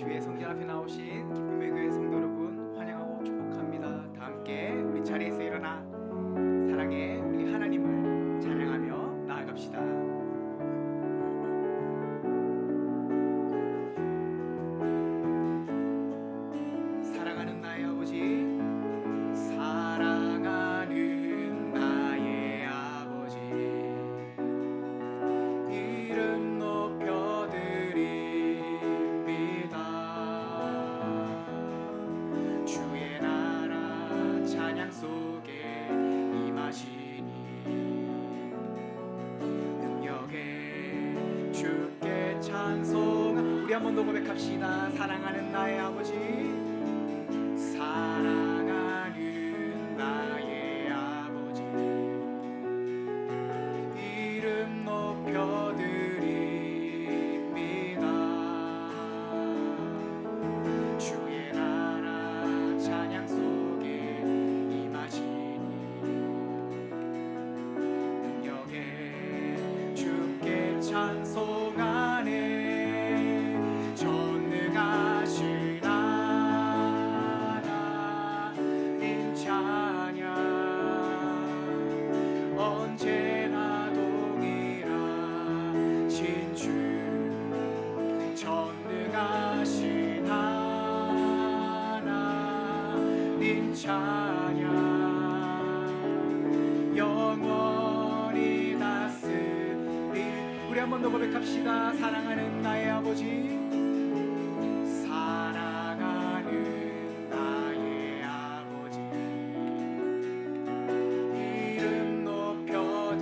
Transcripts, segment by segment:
교회 성전 앞에 나오신 기쁨의 교회 성도 여러분 환영하고 축복합니다. 다 함께 우리 자리에서 일어나 사랑의 우리 하나님을 찬양하며 나아갑시다. 사랑하는 나의 아버지, 사랑하는 나의 아버지, 이름 높여드립니다. 주의 나라 찬양 속에 임하시니 능력에 주께 찬송. 우리 한 번 더 고백합시다. 사랑하는 나의 아버지, 사랑하는 나의 아버지, 이름 높여드립니다. 주의 나라 찬양 속에 임하시니 능력에 주께 찬송하네. 전능하신 하나님 찬양 언제나 동일하신 주. 전능하신 하나님 찬양 영원히 다스리. 우리 한 번 더 고백합시다. 사랑하는 나의 아버지, 사랑하는 나의 아버지, 이름 높여드립니다.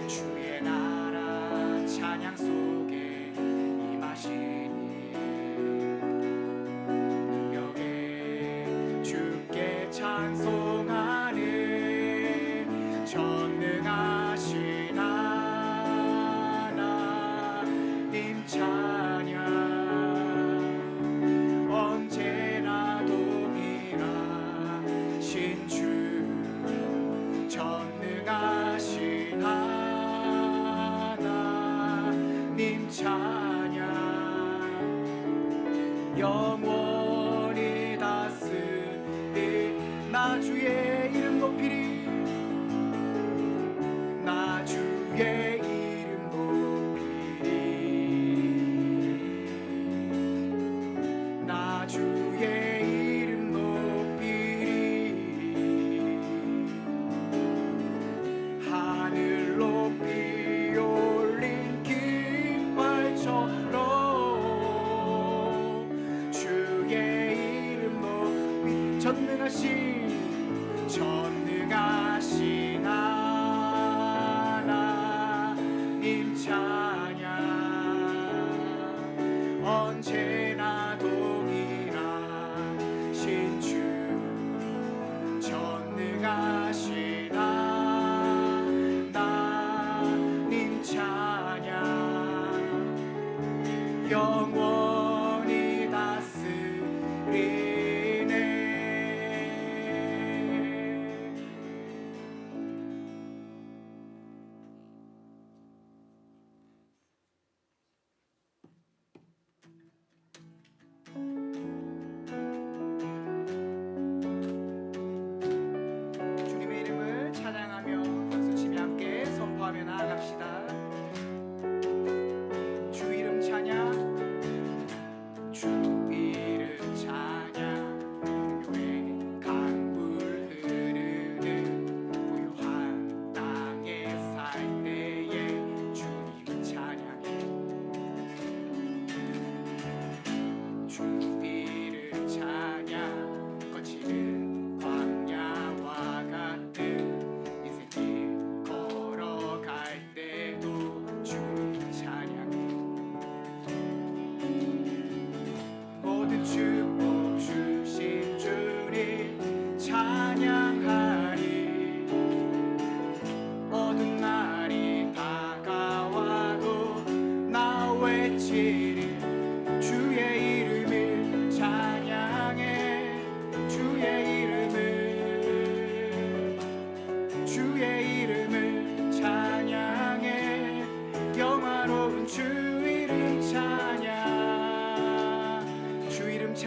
주의 나라 찬양 속에 임하시니 능력에 주께 찬송하네. 전능하신 하나님 찬양 언제나 동일하신 주. 전능하신 하나님 찬양 영원히 다스리. 나 주의 이름 높이리. 나 주의 이름 높이리. 나 주의 이름 높이리. 하늘 높이 올린 깃발처럼 주의 이름 높이. 전능하신 하나님 찬양 언제나 동일하신 주. 전능하신 하나님 찬양 영원히 다스리네.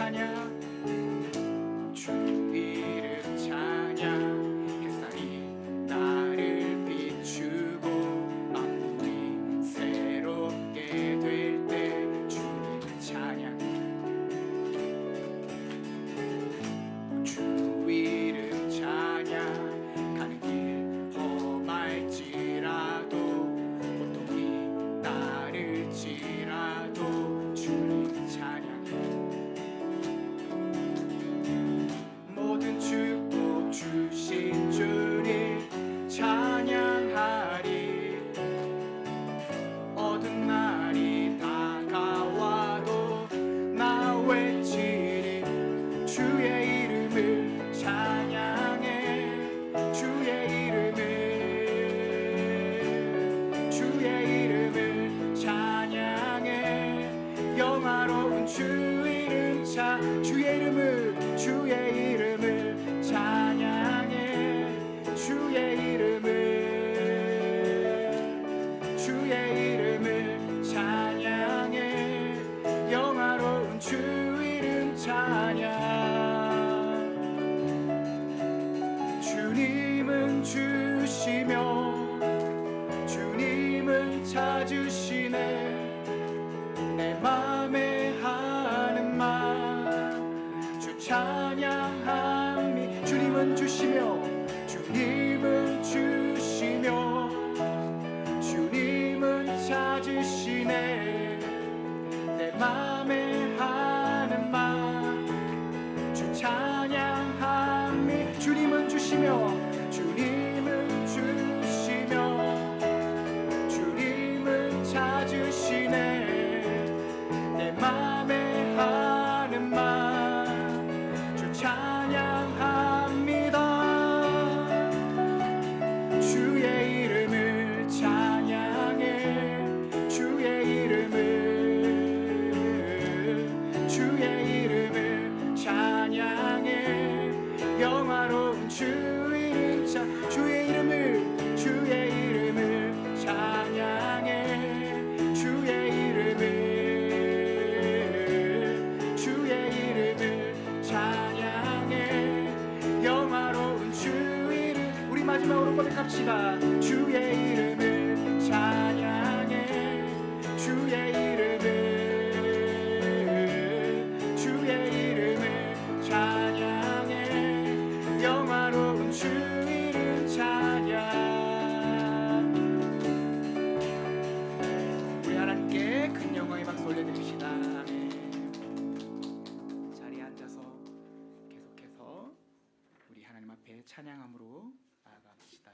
찬양 주 이름 찬양 햇살이 나를 비추고 만물이 새롭게 될 때 주님 찬양 주 이름 찬양 가는 길 험할지라도 고통이 따를지라도 주님 찬양 모든 축복 주신 주님 찬양하리 어두운 날이 다가와도 나 외치리 주의 이름을 찬양해 주의 이름을 찬양해 영화로운 주 이름 주의 이름을 찬양해 주의 이름을 찬양해 영화로운 주 이름 찬양 주님은 주시며 주님은 찾으시네 내 맘에 하는 말 주 찬양함이 주님은 주시며 주님은 주시며 주님은 찾으시네 내 맘에 하는 말 주 찬양함이 주님은 주시며 주님은 주시며 주님은 찾으시네 내 맘에 하는 말 주 찬양합니다 주의 이름을 찬양해 주의 이름을 찬양해 영화로운 주 이름 주의 이름을 찬양해 주의 이름을 찬양해 영화로운 주 이름 우리 마지막으로 고백합시다 주의 이름을 찬양해 주의 이름을 찬양해 영화로운 주 이름 찬양 우리 하나님께 큰 영광의 박수 올려드립시다. 아멘. 자리에 앉아서 계속해서 우리 하나님 앞에 찬양함으로 나아갑시다.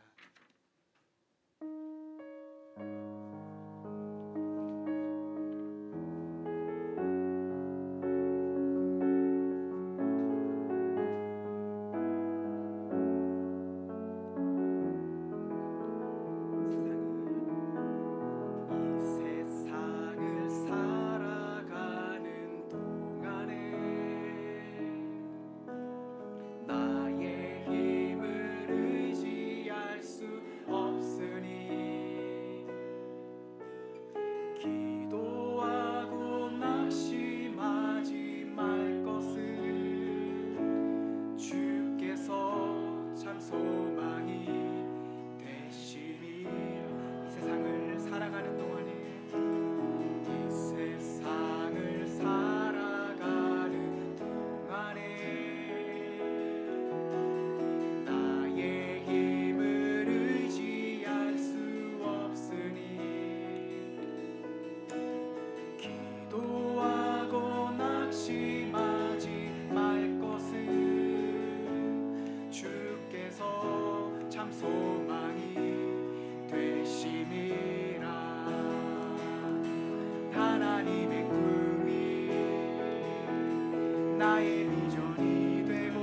나의 비전이 되고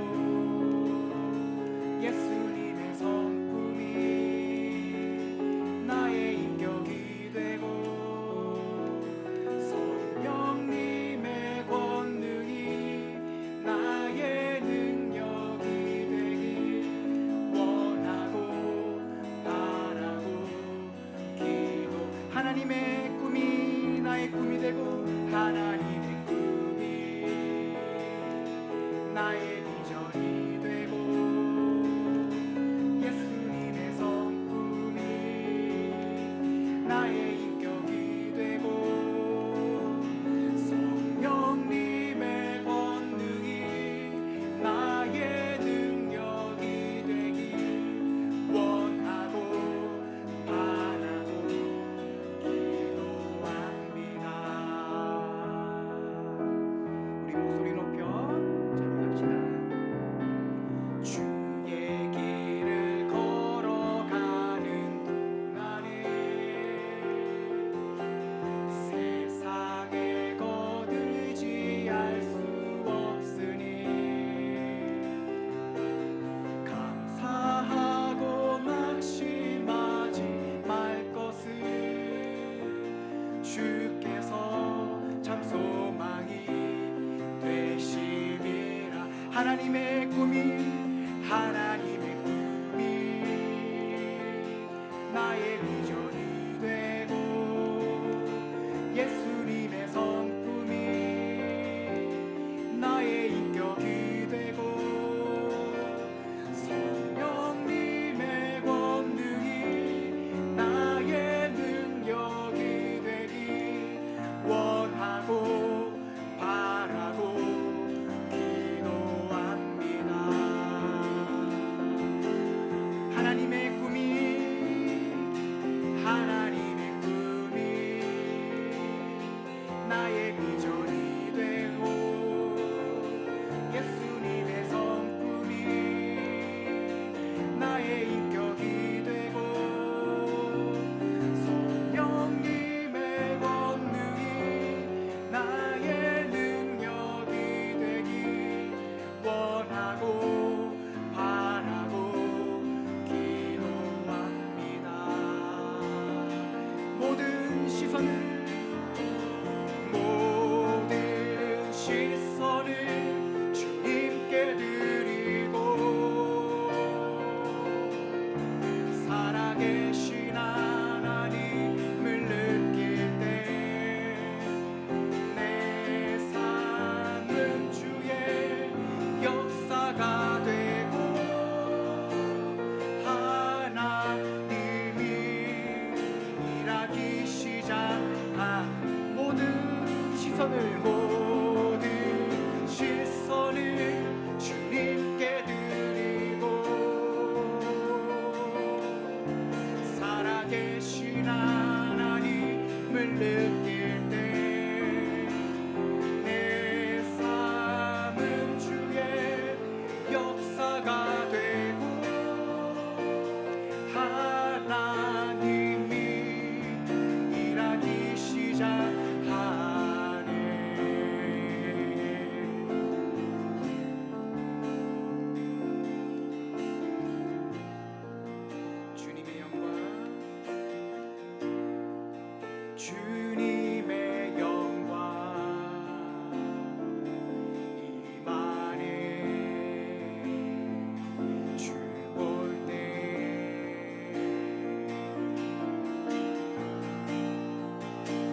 예수님의 성품이 나의 인격이 되고 성령님의 권능이 나의 능력이 되길 원하고 바라고 기도 하나님의 꿈이 나의 꿈이 되고 하나님의 꿈이 나의 비전이 되고 예수님의 성품이 나의 인격이 되고 성령님의 권능이 나의 능력이 되길 원하고 바라고 기도합니다. 우리 목소리 높여 찬양합시다. 주의 길을 걸어가는 동안에 세상에 거들지할 수 없으니 감사하고 낙심하지 말 것을 주께서 참 소망이 되심이라. 하나님의 꿈이 나의 비전이 되고 예수님의 성품이 나의 인격이 되고 성령님의 권능이 나의 능력이 되길 원하고 바라고 기도합니다. 하나님의 꿈이 나의 비전이 되고 예수님의 성품이 나의 인격이 되고 성령님의 권능이 나의 능력이 되길 원하고 바라고 기도합니다. 모든 시선을 주님께 드리고 살아계신 하나님을 느낄 때 내 삶은 주의 역사가 되고 하나님이 일하기 시작한 모든 시선을 주님께 드리고 살아계신 하나님을 느낄 때 내 삶은 주의 역사가 되고 하나님이 일하기 시작하네. 주님의 영광 임하네. 주 볼 때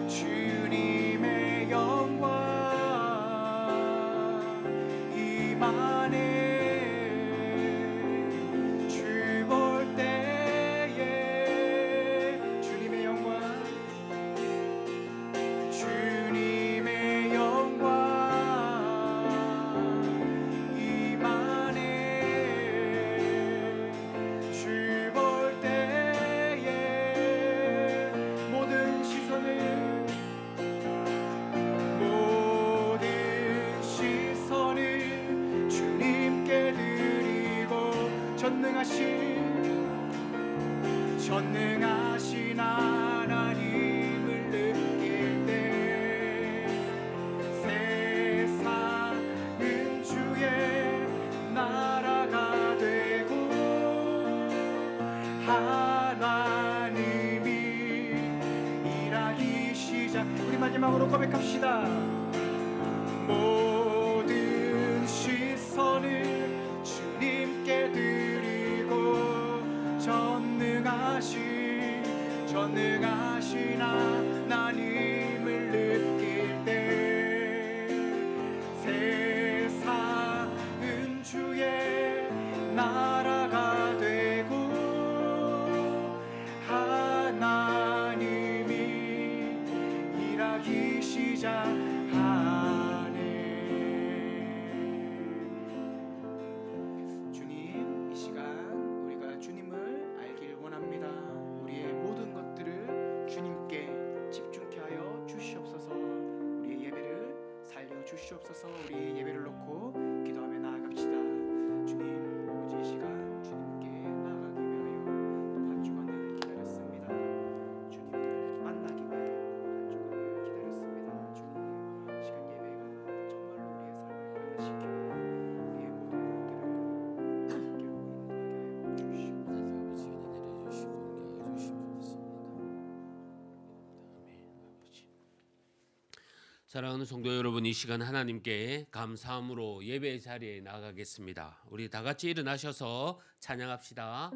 주님의 영광 임하네. 전능하신 하나님을 느낄 때 세상은 주의 나라가 되고 하나님이 일하기 시작. 우리 마지막으로 고백합시다. 모든 시선을 주님께 드리고 전능하신 하나님을 느낄 때 세상은 사랑하는 성도 여러분, 이 시간 하나님께 감사함으로 예배 자리에 나가겠습니다. 우리 다 같이 일어나셔서 찬양합시다.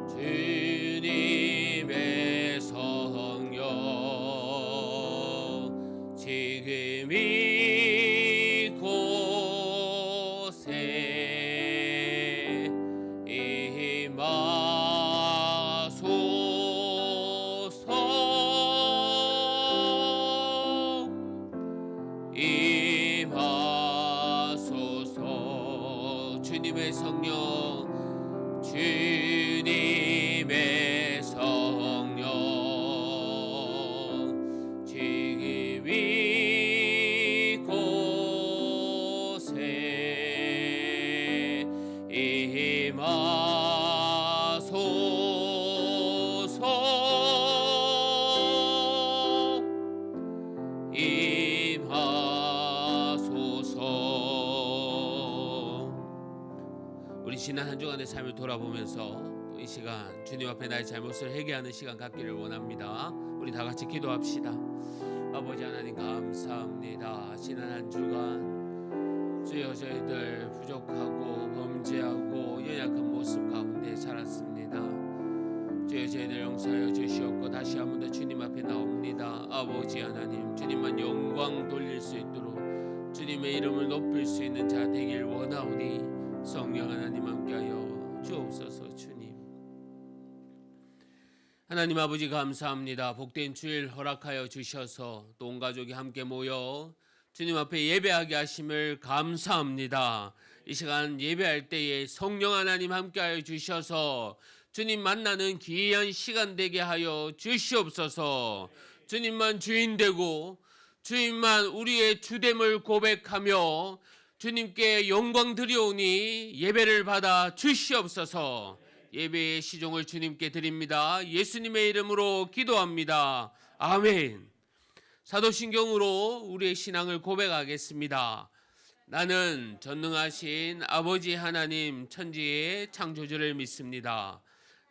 주님의 성령 지금 이곳에 임하소서. 주님의 성령, 주님의 성령 지금 이곳에 임하소서. 우리 지난 한 주간의 삶을 돌아보면서 이 시간 주님 앞에 나의 잘못을 회개하는 시간 갖기를 원합니다. 우리 다 같이 기도합시다. 아버지 하나님, 감사합니다. 지난 한 주간 주여, 저희들 부족하고 범죄하고 연약한 모습 가운데 살았습니다. 주여, 저희들 용서하여 주시옵고 다시 한 번 더 주님 앞에 나옵니다. 아버지 하나님, 주님만 영광 돌릴 수 있도록 주님의 이름을 높일 수 있는 자 되길 원하오니 성령 하나님 함께하여 주옵소서. 주님 하나님 아버지, 감사합니다. 복된 주일 허락하여 주셔서 또 온 가족이 함께 모여 주님 앞에 예배하게 하심을 감사합니다. 이 시간 예배할 때에 성령 하나님 함께하여 주셔서 주님 만나는 귀한 시간 되게 하여 주시옵소서. 주님만 주인 되고 주님만 우리의 주됨을 고백하며 주님께 영광 드리오니 예배를 받아 주시옵소서. 예배의 시종을 주님께 드립니다. 예수님의 이름으로 기도합니다. 아멘. 사도신경으로 우리의 신앙을 고백하겠습니다. 나는 전능하신 아버지 하나님 천지의 창조주를 믿습니다.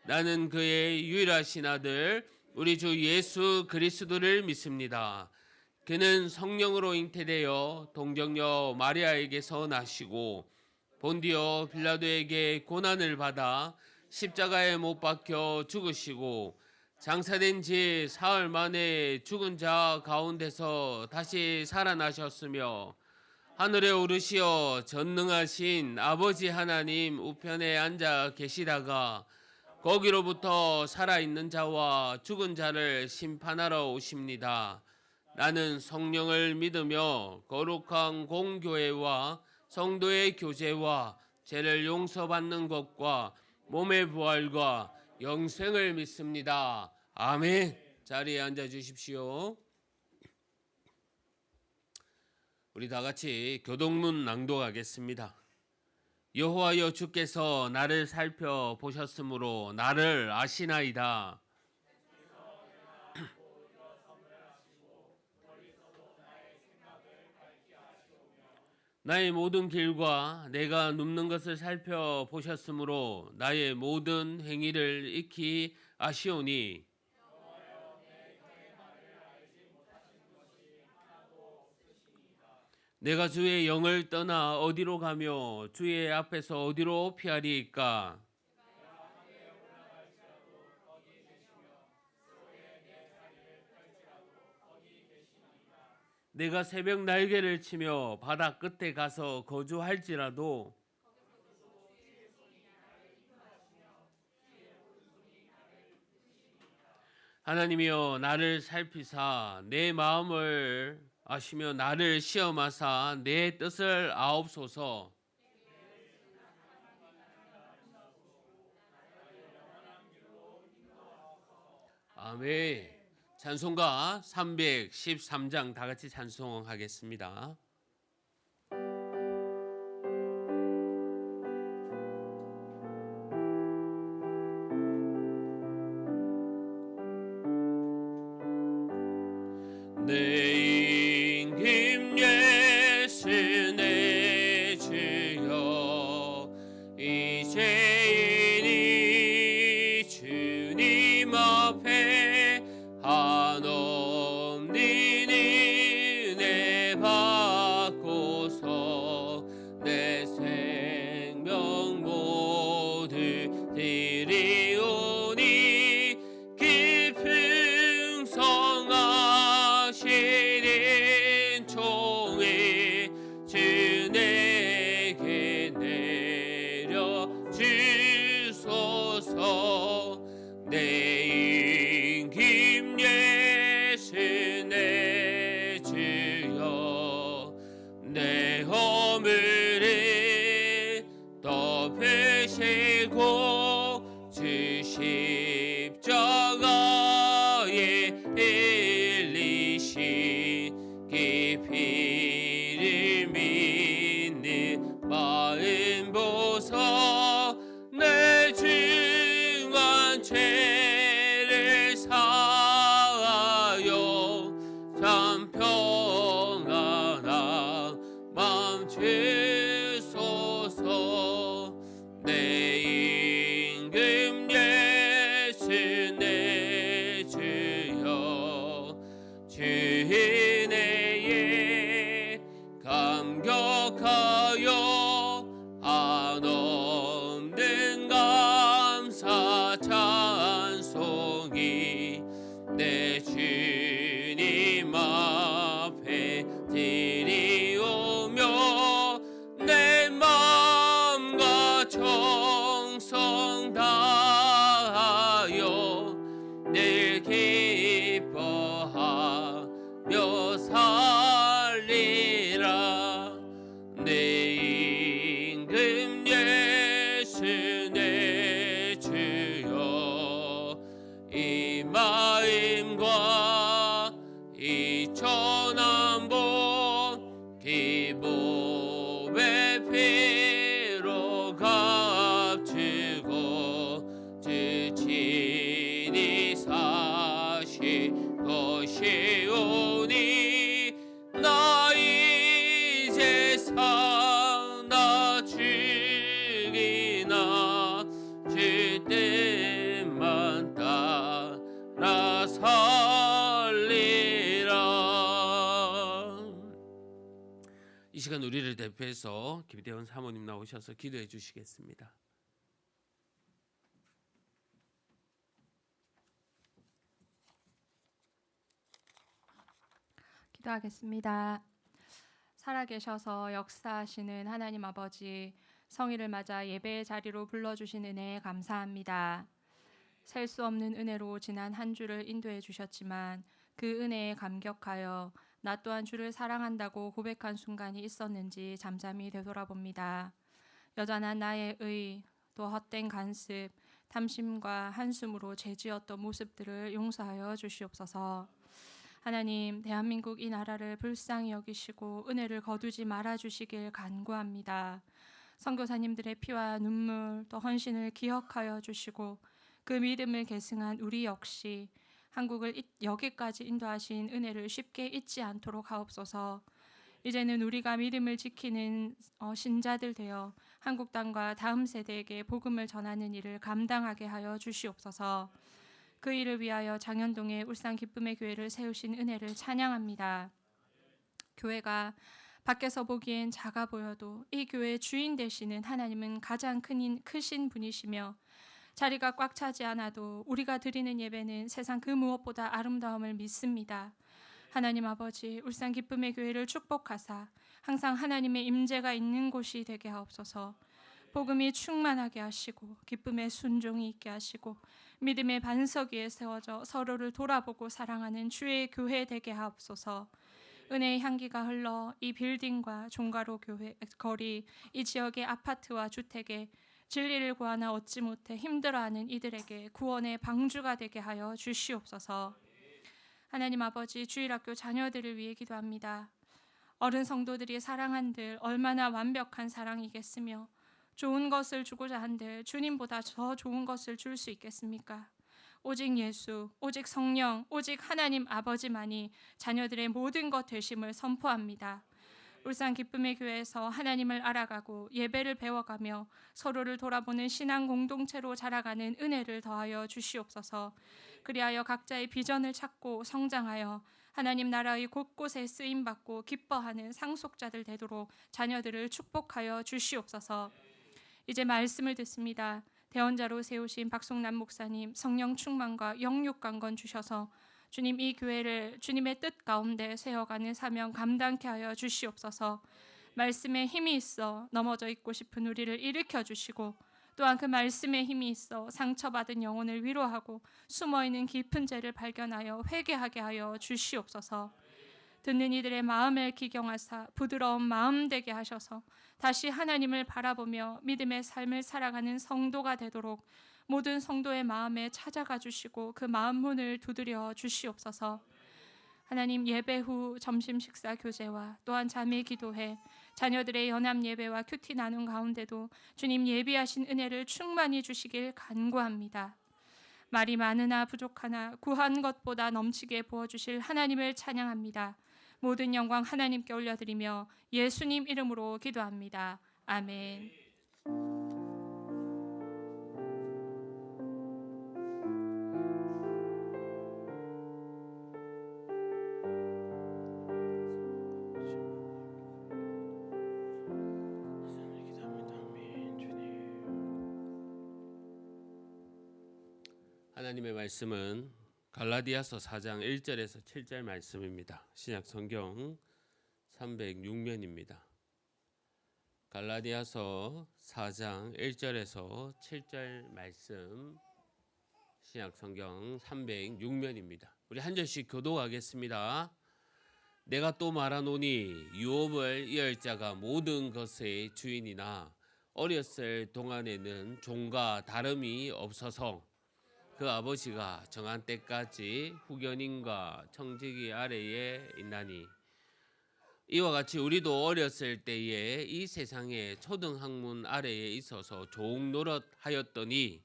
나는 그의 유일하신 아들 우리 주 예수 그리스도를 믿습니다. 그는 성령으로 잉태되어 동정녀 마리아에게서 나시고 본디오 빌라도에게 고난을 받아 십자가에 못 박혀 죽으시고 장사된 지 사흘 만에 죽은 자 가운데서 다시 살아나셨으며 하늘에 오르시어 전능하신 아버지 하나님 우편에 앉아 계시다가 거기로부터 살아있는 자와 죽은 자를 심판하러 오십니다. 나는 성령을 믿으며 거룩한 공교회와 성도의 교제와 죄를 용서받는 것과 몸의 부활과 영생을 믿습니다. 아멘. 자리에 앉아 주십시오. 우리 다 같이 교동문 낭독하겠습니다. 여호와여, 주께서 나를 살펴보셨으므로 나를 아시나이다. 나의 모든 길과 내가 눕는 것을 살펴보셨으므로 나의 모든 행위를 익히 아시오니 내가 주의 영을 떠나 어디로 가며 주의 앞에서 어디로 피하리이까? 내가 새벽 날개를 치며 바다 끝에 가서 거주할지라도 하나님이여, 나를 살피사 내 마음을 아시며 나를 시험하사 내 뜻을 아옵소서. 아멘. 찬송가 313장 다 같이 찬송하겠습니다. 내 인기 내 임김 예수 내 주여 내 허물을 덮으시고 주 십자가에 흘리신 깊이를 믿는 마음 보소 내 중한 죄를 사하여 참 평안한 마음 주소서 내 임금 예수 내 주여 주 은혜에 감격하여 한없는 감사 찬송이 내 주님 앞에 드리오며 내 마음과 정성 다하여 늘 기뻐하며 살리라 내 임금 예수 내 주여 이 마음과 이 천한복 기쁨의 피로 값주고 주 친히 사신 것이오니 나 이제 사나 죽이나 주 뜻만 따라 살리라. 이 시간 우리를 대표해서 김대원 사모님 나오셔서 기도해 주시겠습니다. 기도하겠습니다. 살아계셔서 역사하시는 하나님 아버지, 성일을 맞아 예배의 자리로 불러주신 은혜에 감사합니다. 셀 수 없는 은혜로 지난 한 주를 인도해 주셨지만 그 은혜에 감격하여 나 또한 주를 사랑한다고 고백한 순간이 있었는지 잠잠히 되돌아봅니다. 여전한 나의 의, 또 헛된 간습, 탐심과 한숨으로 죄지었던 모습들을 용서하여 주시옵소서. 하나님, 대한민국 이 나라를 불쌍히 여기시고 은혜를 거두지 말아 주시길 간구합니다. 선교사님들의 피와 눈물 또 헌신을 기억하여 주시고 그 믿음을 계승한 우리 역시 한국을 여기까지 인도하신 은혜를 쉽게 잊지 않도록 하옵소서. 이제는 우리가 믿음을 지키는 신자들 되어 한국 땅과 다음 세대에게 복음을 전하는 일을 감당하게 하여 주시옵소서. 그 일을 위하여 장현동에 울산 기쁨의 교회를 세우신 은혜를 찬양합니다. 교회가 밖에서 보기엔 작아 보여도 이 교회의 주인 되시는 하나님은 가장 크신 분이시며 자리가 꽉 차지 않아도 우리가 드리는 예배는 세상 그 무엇보다 아름다움을 믿습니다. 하나님 아버지, 울산 기쁨의 교회를 축복하사 항상 하나님의 임재가 있는 곳이 되게 하옵소서. 복음이 충만하게 하시고 기쁨의 순종이 있게 하시고 믿음의 반석 위에 세워져 서로를 돌아보고 사랑하는 주의 교회 되게 하옵소서. 은혜의 향기가 흘러 이 빌딩과 종가로 교회 거리, 이 지역의 아파트와 주택에 진리를 구하나 얻지 못해 힘들어하는 이들에게 구원의 방주가 되게 하여 주시옵소서. 하나님 아버지, 주일학교 자녀들을 위해 기도합니다. 어른 성도들이 사랑한들 얼마나 완벽한 사랑이겠으며 좋은 것을 주고자 한들 주님보다 더 좋은 것을 줄 수 있겠습니까? 오직 예수, 오직 성령, 오직 하나님 아버지만이 자녀들의 모든 것 되심을 선포합니다. 울산 기쁨의 교회에서 하나님을 알아가고 예배를 배워가며 서로를 돌아보는 신앙 공동체로 자라가는 은혜를 더하여 주시옵소서. 그리하여 각자의 비전을 찾고 성장하여 하나님 나라의 곳곳에 쓰임받고 기뻐하는 상속자들 되도록 자녀들을 축복하여 주시옵소서. 이제 말씀을 듣습니다. 대언자로 세우신 박송남 목사님 성령 충만과 영육 강건 주셔서 주님 이 교회를 주님의 뜻 가운데 세워가는 사명 감당케 하여 주시옵소서. 말씀에 힘이 있어 넘어져 있고 싶은 우리를 일으켜 주시고 또한 그 말씀에 힘이 있어 상처받은 영혼을 위로하고 숨어있는 깊은 죄를 발견하여 회개하게 하여 주시옵소서. 듣는 이들의 마음을 기경하사 부드러운 마음 되게 하셔서 다시 하나님을 바라보며 믿음의 삶을 살아가는 성도가 되도록 모든 성도의 마음에 찾아가 주시고 그 마음 문을 두드려 주시옵소서. 하나님, 예배 후 점심 식사 교제와 또한 자매 기도회, 자녀들의 연합 예배와 큐티 나눔 가운데도 주님 예비하신 은혜를 충만히 주시길 간구합니다. 말이 많으나 부족하나 구한 것보다 넘치게 부어주실 하나님을 찬양합니다. 모든 영광 하나님께 올려드리며 예수님 이름으로 기도합니다. 아멘. 하나님의 말씀은 갈라디아서 4장 1절에서 7절 말씀입니다. 신약 성경 306면입니다. 갈라디아서 4장 1절에서 7절 말씀, 신약 성경 306면입니다. 우리 한 절씩 교독하겠습니다. 내가 또 말하노니 유업을 이을 자가 모든 것의 주인이나 어렸을 동안에는 종과 다름이 없어서 그 아버지가 정한 때까지 후견인과 청지기 아래에 있나니 이와 같이 우리도 어렸을 때에 이 세상의 초등학문 아래에 있어서 종노릇 하였더니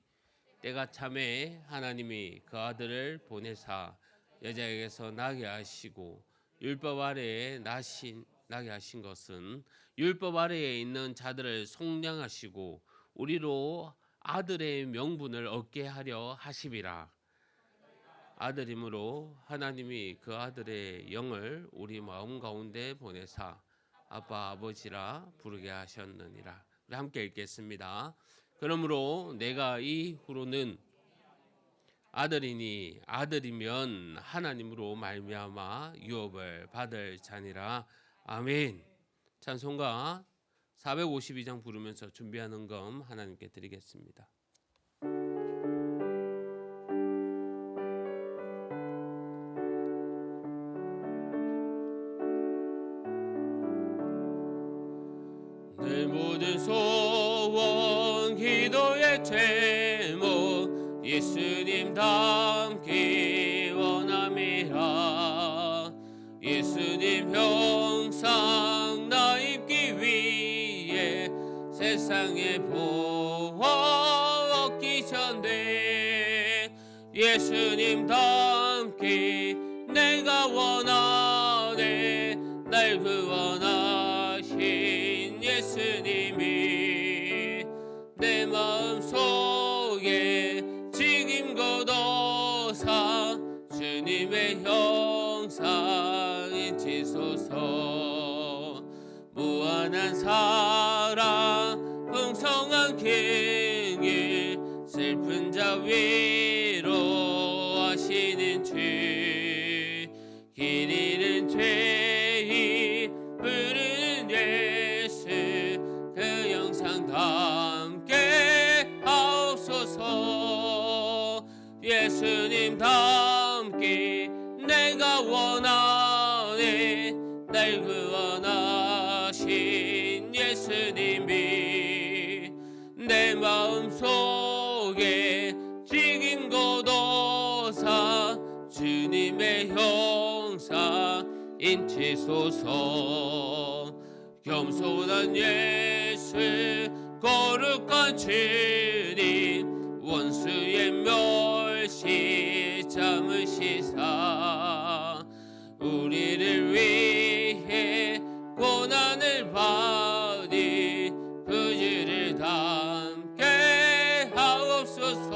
때가 참에 하나님이 그 아들을 보내사 여자에게서 나게 하시고 율법 아래에 나게 하신 것은 율법 아래에 있는 자들을 속량하시고 우리로 아들의 명분을 얻게 하려 하심이라. 아들이므로 하나님이 그 아들의 영을 우리 마음 가운데 보내사 아빠 아버지라 부르게 하셨느니라. 우리 함께 읽겠습니다. 그러므로 내가 이후로는 아들이니 아들이면 하나님으로 말미암아 유업을 받을 자니라. 아멘. 찬송가 452장 부르면서 준비하는 금 하나님께 드리겠습니다. 내 모든 소원 기도의 제목 예수님 닮기 원함이라. 예수님 형상 나 입기 위해 세상의 보화 얻기 전에 예수님 닮기 내가 원하네. 날 구원하신 예수님이 내 마음속에 지금 거둬사 주님의 형상이 지소서. 무한한 사랑 풍성한 긍휼 슬픈 자 위로하시는 주 길 잃은 죄인 부르는 예수 그 영상 담게 하옵소서. 예수님 닮기 내가 원하네. 날 구원하신 예수님이 내 마음속에 지금 거둬사 주님의 형상 인치소서. 겸손한 예수 거룩한 주님 원수의 멸시 참으시사 우리를 위해 고난을 받으니 그 죄를 담게 하옵소서.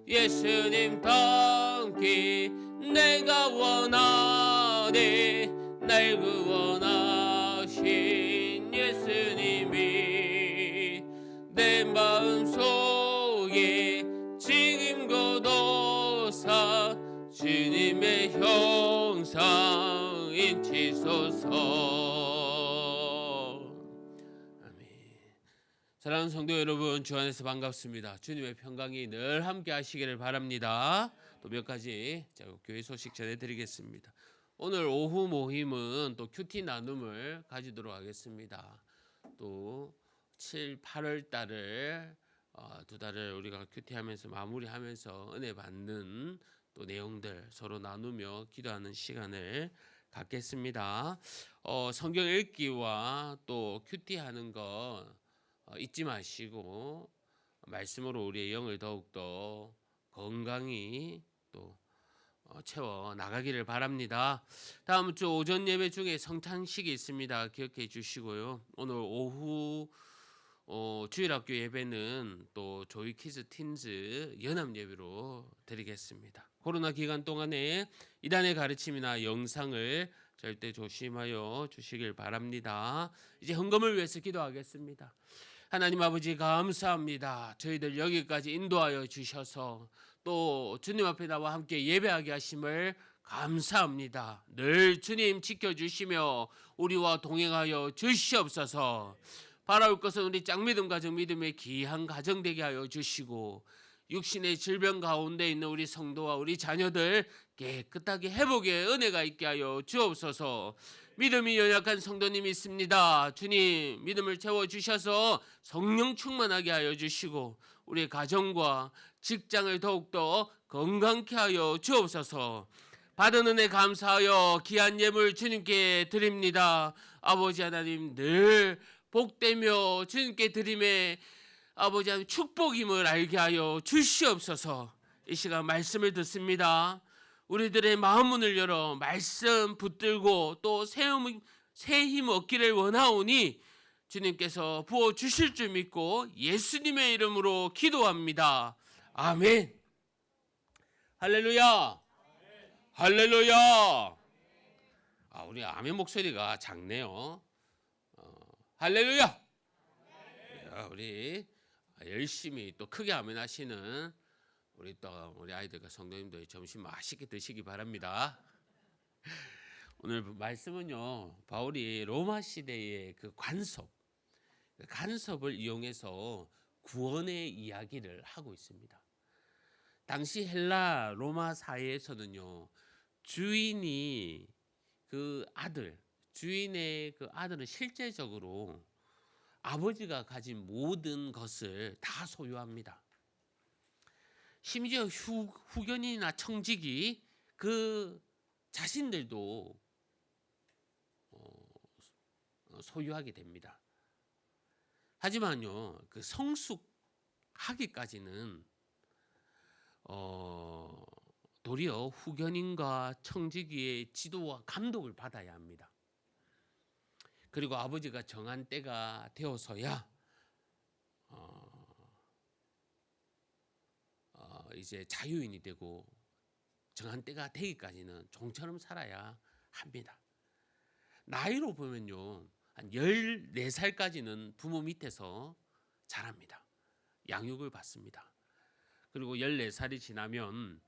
예수님 닮기 내가 원하네. 날 구원하신 예수님이 내 마음속에 지금 거둬사 주님의 형상 인치소서. 아멘. 사랑하는 성도 여러분, 주 안에서 반갑습니다. 주님의 평강이 늘 함께 하시기를 바랍니다. 또 몇 가지 제가 교회 소식 전해드리겠습니다. 오늘 오후 모임은 또 큐티 나눔을 가지도록 하겠습니다. 또 7, 8월 달을 두 달을 우리가 큐티하면서 마무리하면서 은혜 받는 또 내용들 서로 나누며 기도하는 시간을 갖겠습니다. 성경 읽기와 또 큐티하는 거 잊지 마시고 말씀으로 우리의 영을 더욱더 건강히 또 채워 나가기를 바랍니다. 다음 주 오전 예배 중에 성찬식이 있습니다. 기억해 주시고요. 오늘 오후 주일학교 예배는 또 조이 키즈 틴즈 연합 예배로 드리겠습니다. 코로나 기간 동안에 이단의 가르침이나 영상을 절대 조심하여 주시길 바랍니다. 이제 헌금을 위해서 기도하겠습니다. 하나님 아버지 감사합니다. 저희들 여기까지 인도하여 주셔서 또 주님 앞에 나와 함께 예배하게 하심을 감사합니다. 늘 주님 지켜주시며 우리와 동행하여 주시옵소서. 바라올 것은 우리 짝믿음 가정 믿음의 귀한 가정 되게 하여 주시고 육신의 질병 가운데 있는 우리 성도와 우리 자녀들 깨끗하게 회복의 은혜가 있게 하여 주옵소서. 믿음이 연약한 성도님이 있습니다. 주님 믿음을 채워주셔서 성령 충만하게 하여 주시고 우리의 가정과 직장을 더욱더 건강케 하여 주옵소서. 받은 은혜 감사하여 귀한 예물 주님께 드립니다. 아버지 하나님 늘 복되며 주님께 드림에 아버지 하나님 축복임을 알게 하여 주시옵소서. 이 시간 말씀을 듣습니다. 우리들의 마음문을 열어 말씀 붙들고 또 새 힘 얻기를 원하오니 주님께서 부어주실 줄 믿고 예수님의 이름으로 기도합니다. 아멘. 할렐루야. 할렐루야. 우리 아멘 목소리가 작네요. 할렐루야. 우리 열심히 또 크게 아멘 하시는 우리 아이들과 성도님들 점심 맛있게 드시기 바랍니다. 오늘 말씀은요, 바울이 로마 시대의 그 간섭을 이용해서 구원의 이야기를 하고 있습니다. 당시 헬라 로마 사회에서는요, 주인의 그 아들은 실제적으로 아버지가 가진 모든 것을 다 소유합니다. 심지어 후견이나 청직이 그 자신들도 소유하게 됩니다. 하지만요, 그 성숙하기까지는 도리어 후견인과 청지기의 지도와 감독을 받아야 합니다. 그리고 아버지가 정한 때가 되어서야 이제 자유인이 되고 정한 때가 되기까지는 종처럼 살아야 합니다. 나이로 보면요, 한 14살까지는 부모 밑에서 자랍니다. 양육을 받습니다. 그리고 14살이 지나면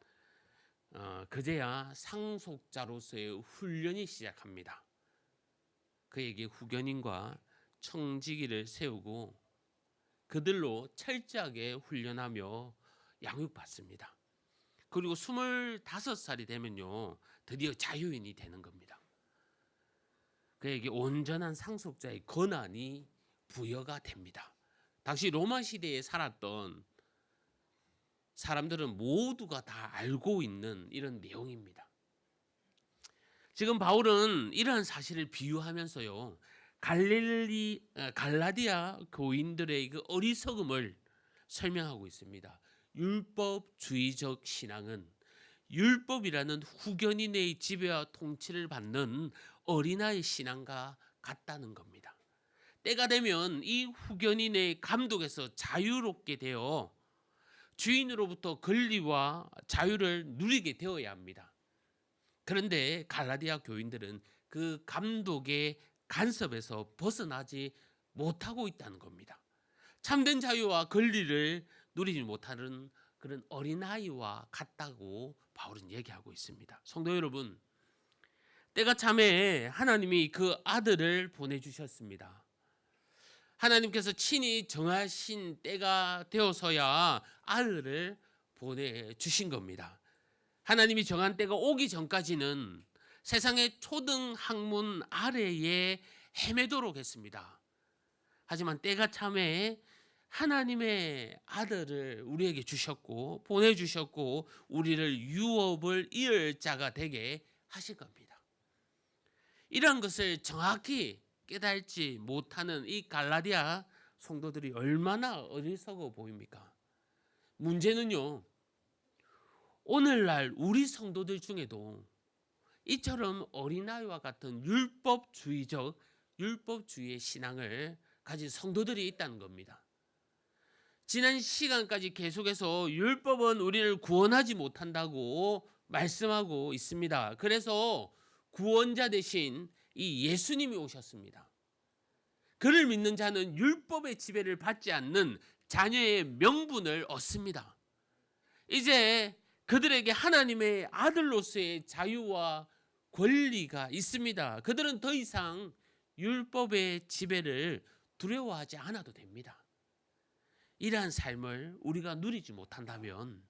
그제야 상속자로서의 훈련이 시작합니다. 그에게 후견인과 청지기를 세우고 그들로 철저하게 훈련하며 양육받습니다. 그리고 25살이 되면요, 드디어 자유인이 되는 겁니다. 그에게 온전한 상속자의 권한이 부여가 됩니다. 당시 로마 시대에 살았던 사람들은 모두가 다 알고 있는 이런 내용입니다. 지금 바울은 이러한 사실을 비유하면서요, 갈라디아 교인들의 그 어리석음을 설명하고 있습니다. 율법주의적 신앙은 율법이라는 후견인의 지배와 통치를 받는 어린아이 신앙과 같다는 겁니다. 때가 되면 이 후견인의 감독에서 자유롭게 되어 주인으로부터 권리와 자유를 누리게 되어야 합니다. 그런데 갈라디아 교인들은 그 감독의 간섭에서 벗어나지 못하고 있다는 겁니다. 참된 자유와 권리를 누리지 못하는 그런 어린아이와 같다고 바울은 얘기하고 있습니다. 성도 여러분, 때가 참에 하나님이 그 아들을 보내주셨습니다. 하나님께서 친히 정하신 때가 되어서야 아들을 보내주신 겁니다. 하나님이 정한 때가 오기 전까지는 세상의 초등 학문 아래에 헤매도록 했습니다. 하지만 때가 참에 하나님의 아들을 우리에게 주셨고 보내주셨고 우리를 유업을 이을 자가 되게 하실 겁니다. 이러한 것을 정확히 깨달지 못하는 이 갈라디아 성도들이 얼마나 어리석어 보입니까? 문제는요, 오늘날 우리 성도들 중에도 이처럼 어린아이와 같은 율법주의의 신앙을 가진 성도들이 있다는 겁니다. 지난 시간까지 계속해서 율법은 우리를 구원하지 못한다고 말씀하고 있습니다. 그래서 구원자 대신 이 예수님이 오셨습니다. 그를 믿는 자는 율법의 지배를 받지 않는 자녀의 명분을 얻습니다. 이제 그들에게 하나님의 아들로서의 자유와 권리가 있습니다. 그들은 더 이상 율법의 지배를 두려워하지 않아도 됩니다. 이러한 삶을 우리가 누리지 못한다면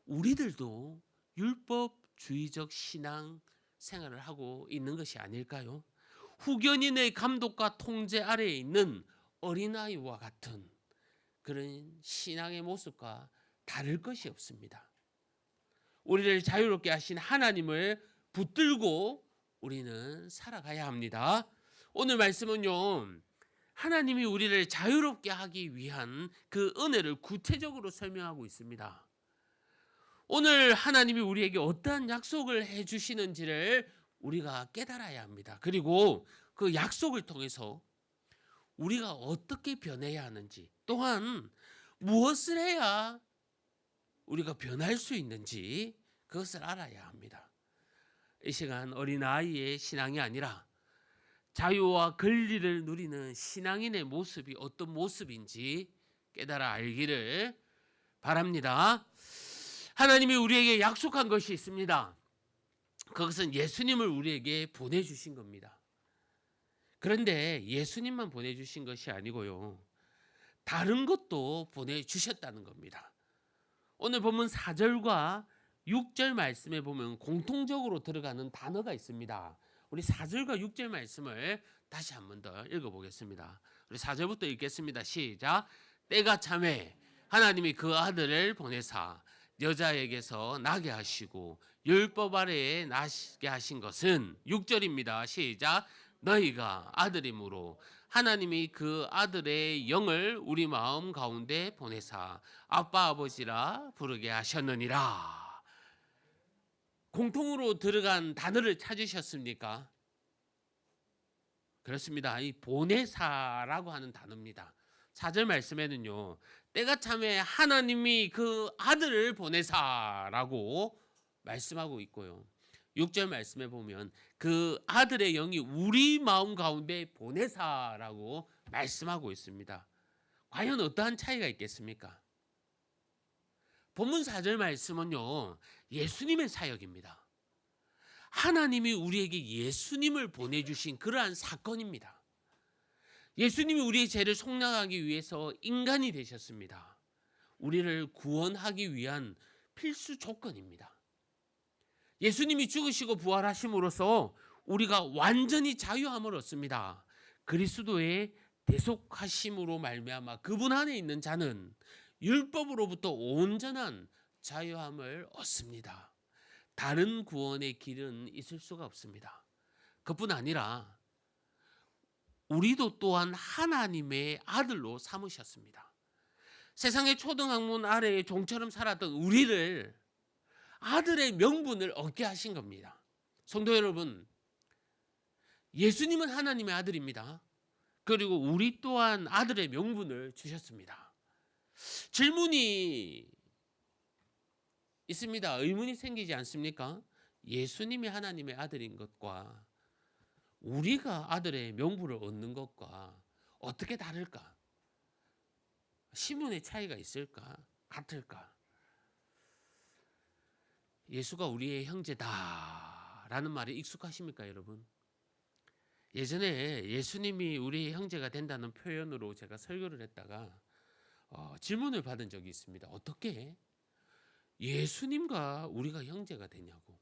우리들도 율법주의적 신앙 생활을 하고 있는 것이 아닐까요? 후견인의 감독과 통제 아래에 있는 어린아이와 같은 그런 신앙의 모습과 다를 것이 없습니다. 우리를 자유롭게 하신 하나님을 붙들고 우리는 살아가야 합니다. 오늘 말씀은요, 하나님이 우리를 자유롭게 하기 위한 그 은혜를 구체적으로 설명하고 있습니다. 오늘 하나님이 우리에게 어떠한 약속을 해주시는지를 우리가 깨달아야 합니다. 그리고 그 약속을 통해서 우리가 어떻게 변해야 하는지, 또한 무엇을 해야 우리가 변할 수 있는지 그것을 알아야 합니다. 이 시간 어린아이의 신앙이 아니라 자유와 권리를 누리는 신앙인의 모습이 어떤 모습인지 깨달아 알기를 바랍니다. 하나님이 우리에게 약속한 것이 있습니다. 그것은 예수님을 우리에게 보내주신 겁니다. 그런데 예수님만 보내주신 것이 아니고요, 다른 것도 보내주셨다는 겁니다. 오늘 본문 4절과 6절 말씀에 보면 공통적으로 들어가는 단어가 있습니다. 우리 4절과 6절 말씀을 다시 한 번 더 읽어보겠습니다. 우리 4절부터 읽겠습니다. 시작. 때가 참에 하나님이 그 아들을 보내사 여자에게서 나게 하시고 율법 아래에 나게 하신 것은 6절입니다. 시작. 너희가 아들이므로 하나님이 그 아들의 영을 우리 마음 가운데 보내사 아빠 아버지라 부르게 하셨느니라. 공통으로 들어간 단어를 찾으셨습니까? 그렇습니다. 이 보내사라고 하는 단어입니다. 4절 말씀에는요, 때가 참에 하나님이 그 아들을 보내사라고 말씀하고 있고요, 6절 말씀에 보면 그 아들의 영이 우리 마음 가운데 보내사라고 말씀하고 있습니다. 과연 어떠한 차이가 있겠습니까? 본문 4절 말씀은요, 예수님의 사역입니다. 하나님이 우리에게 예수님을 보내주신 그러한 사건입니다. 예수님이 우리의 죄를 속량하기 위해서 인간이 되셨습니다. 우리를 구원하기 위한 필수 조건입니다. 예수님이 죽으시고 부활하심으로써 우리가 완전히 자유함을 얻습니다. 그리스도의 대속하심으로 말미암아 그분 안에 있는 자는 율법으로부터 온전한 자유함을 얻습니다. 다른 구원의 길은 있을 수가 없습니다. 그뿐 아니라 우리도 또한 하나님의 아들로 삼으셨습니다. 세상의 초등학문 아래에 종처럼 살았던 우리를 아들의 명분을 얻게 하신 겁니다. 성도 여러분, 예수님은 하나님의 아들입니다. 그리고 우리 또한 아들의 명분을 주셨습니다. 질문이 있습니다. 의문이 생기지 않습니까? 예수님이 하나님의 아들인 것과 우리가 아들의 명분을 얻는 것과 어떻게 다를까? 신분의 차이가 있을까? 같을까? 예수가 우리의 형제다라는 말이 익숙하십니까, 여러분? 예전에 예수님이 우리 형제가 된다는 표현으로 제가 설교를 했다가 질문을 받은 적이 있습니다. 어떻게 예수님과 우리가 형제가 되냐고.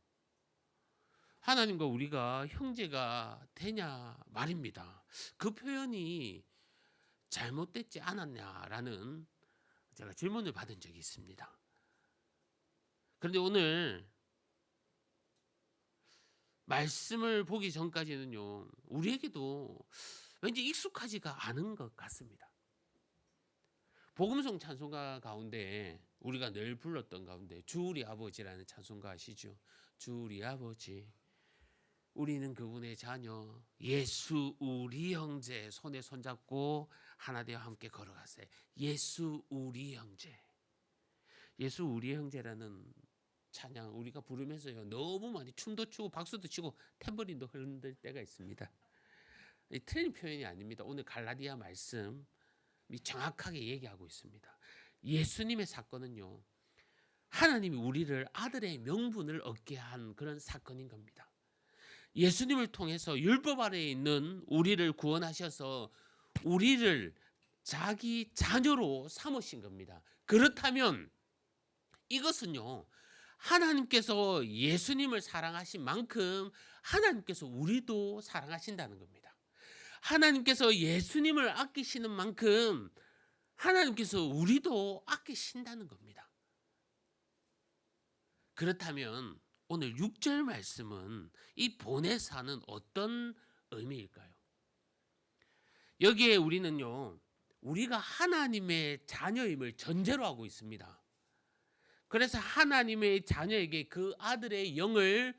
하나님과 우리가 형제가 되냐 말입니다. 그 표현이 잘못됐지 않았냐라는 제가 질문을 받은 적이 있습니다. 그런데 오늘 말씀을 보기 전까지는요, 우리에게도 왠지 익숙하지가 않은 것 같습니다. 복음송 찬송가 가운데 우리가 늘 불렀던 가운데 주 우리 아버지라는 찬송가 아시죠? 주 우리 아버지, 우리는 그분의 자녀, 예수 우리 형제, 손에 손잡고 하나 되어 함께 걸어가세요. 예수 우리 형제, 예수 우리 형제라는 찬양 우리가 부르면서요 너무 많이 춤도 추고 박수도 치고 탬버린도 흔들 때가 있습니다. 틀린 표현이 아닙니다. 오늘 갈라디아 말씀이 정확하게 얘기하고 있습니다. 예수님의 사건은요, 하나님이 우리를 아들의 명분을 얻게 한 그런 사건인 겁니다. 예수님을 통해서 율법 아래에 있는 우리를 구원하셔서 우리를 자기 자녀로 삼으신 겁니다. 그렇다면 이것은요, 하나님께서 예수님을 사랑하신 만큼 하나님께서 우리도 사랑하신다는 겁니다. 하나님께서 예수님을 아끼시는 만큼 하나님께서 우리도 아끼신다는 겁니다. 그렇다면 오늘 6절 말씀은 이 보내사는 어떤 의미일까요? 여기에 우리는요, 우리가 하나님의 자녀임을 전제로 하고 있습니다. 그래서 하나님의 자녀에게 그 아들의 영을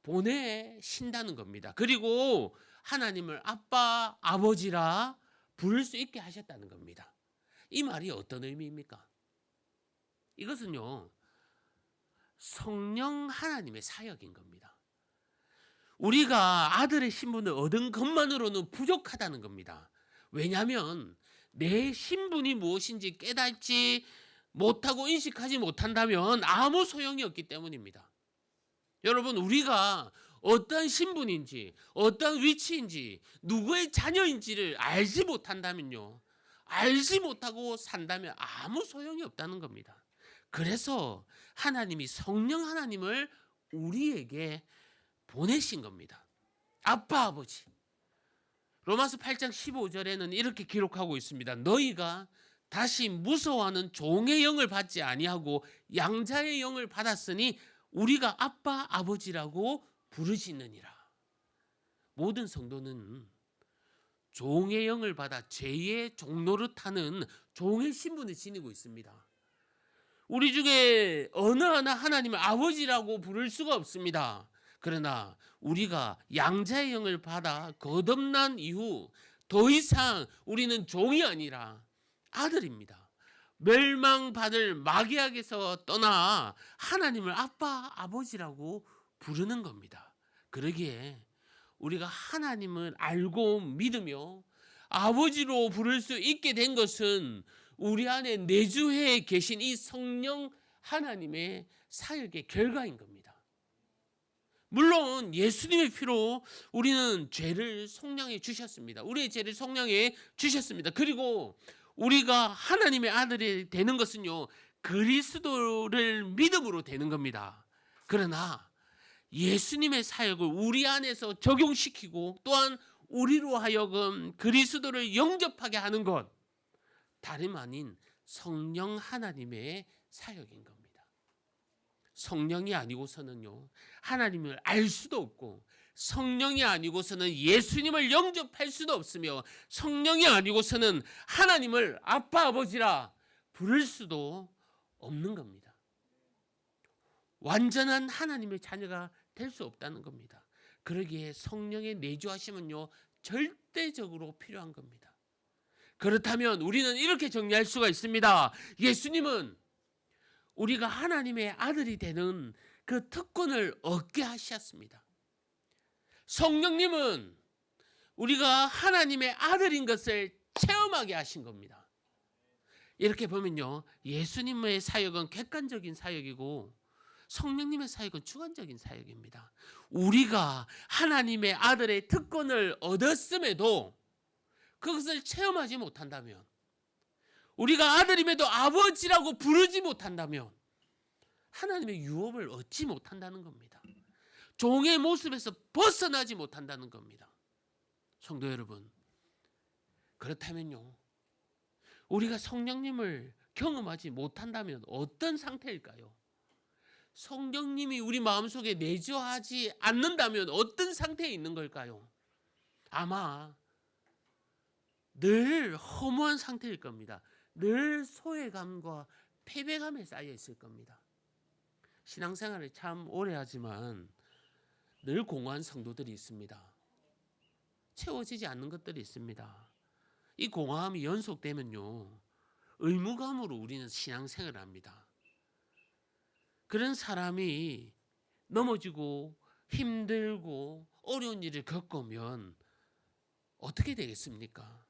보내신다는 겁니다. 그리고 하나님을 아빠, 아버지라 부를 수 있게 하셨다는 겁니다. 이 말이 어떤 의미입니까? 이것은요, 성령 하나님의 사역인 겁니다. 우리가 아들의 신분을 얻은 것만으로는 부족하다는 겁니다. 왜냐하면 내 신분이 무엇인지 깨닫지 못하고 인식하지 못한다면 아무 소용이 없기 때문입니다. 여러분, 우리가 어떤 신분인지 어떤 위치인지 누구의 자녀인지를 알지 못한다면요, 알지 못하고 산다면 아무 소용이 없다는 겁니다. 그래서 하나님이 성령 하나님을 우리에게 보내신 겁니다. 아빠, 아버지. 로마서 8장 15절에는 이렇게 기록하고 있습니다. 너희가 다시 무서워하는 종의 영을 받지 아니하고 양자의 영을 받았으니 우리가 아빠, 아버지라고 부르시느니라. 모든 성도는 종의 영을 받아 죄의 종노릇하는 종의 신분을 지니고 있습니다. 우리 중에 어느 하나 하나님을 아버지라고 부를 수가 없습니다. 그러나 우리가 양자의 영을 받아 거듭난 이후 더 이상 우리는 종이 아니라 아들입니다. 멸망받을 마귀에게서 떠나 하나님을 아빠, 아버지라고 부르는 겁니다. 그러기에 우리가 하나님을 알고 믿으며 아버지로 부를 수 있게 된 것은 우리 안에 내주해 계신 이 성령 하나님의 사역의 결과인 겁니다. 물론 예수님의 피로 우리는 죄를 속량해 주셨습니다. 우리의 죄를 속량해 주셨습니다. 그리고 우리가 하나님의 아들이 되는 것은요, 그리스도를 믿음으로 되는 겁니다. 그러나 예수님의 사역을 우리 안에서 적용시키고 또한 우리로 하여금 그리스도를 영접하게 하는 것, 다름 아닌 성령 하나님의 사역인 겁니다. 성령이 아니고서는요, 하나님을 알 수도 없고, 성령이 아니고서는 예수님을 영접할 수도 없으며, 성령이 아니고서는 하나님을 아빠, 아버지라 부를 수도 없는 겁니다. 완전한 하나님의 자녀가 될 수 없다는 겁니다. 그러기에 성령의 내주하심은요, 절대적으로 필요한 겁니다. 그렇다면 우리는 이렇게 정리할 수가 있습니다. 예수님은 우리가 하나님의 아들이 되는 그 특권을 얻게 하셨습니다. 성령님은 우리가 하나님의 아들인 것을 체험하게 하신 겁니다. 이렇게 보면요, 예수님의 사역은 객관적인 사역이고 성령님의 사역은 주관적인 사역입니다. 우리가 하나님의 아들의 특권을 얻었음에도 그것을 체험하지 못한다면, 우리가 아들임에도 아버지라고 부르지 못한다면 하나님의 유업을 얻지 못한다는 겁니다. 종의 모습에서 벗어나지 못한다는 겁니다. 성도 여러분, 그렇다면요, 우리가 성령님을 경험하지 못한다면 어떤 상태일까요? 성령님이 우리 마음속에 내주하지 않는다면 어떤 상태에 있는 걸까요? 아마 늘 허무한 상태일 겁니다. 늘 소외감과 패배감에 쌓여 있을 겁니다. 신앙생활을 참 오래 하지만 늘 공허한 성도들이 있습니다. 채워지지 않는 것들이 있습니다. 이 공허함이 연속되면요, 의무감으로 우리는 신앙생활을 합니다. 그런 사람이 넘어지고 힘들고 어려운 일을 겪으면 어떻게 되겠습니까?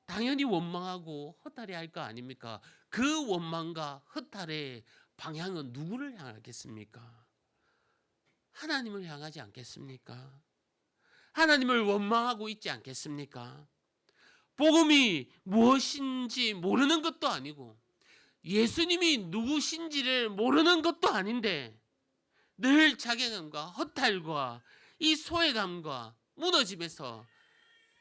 당연히 원망하고 허탈해 할 거 아닙니까? 그 원망과 허탈의 방향은 누구를 향하겠습니까? 하나님을 향하지 않겠습니까? 하나님을 원망하고 있지 않겠습니까? 복음이 무엇인지 모르는 것도 아니고 예수님이 누구신지를 모르는 것도 아닌데 늘 자괴감과 허탈과 이 소외감과 무너짐에서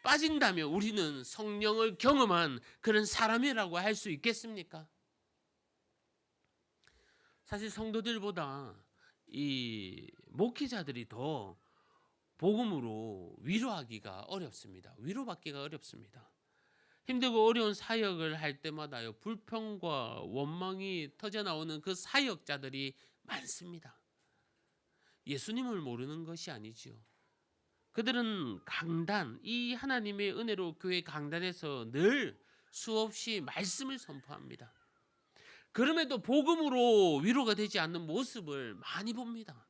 빠진다면 우리는 성령을 경험한 그런 사람이라고 할 수 있겠습니까? 사실 성도들보다 이 목회자들이 더 복음으로 위로하기가 어렵습니다. 위로받기가 어렵습니다. 힘들고 어려운 사역을 할 때마다요, 불평과 원망이 터져나오는 그 사역자들이 많습니다. 예수님을 모르는 것이 아니지요. 그들은 강단, 이 하나님의 은혜로 교회 강단에서 늘 수없이 말씀을 선포합니다. 그럼에도 복음으로 위로가 되지 않는 모습을 많이 봅니다.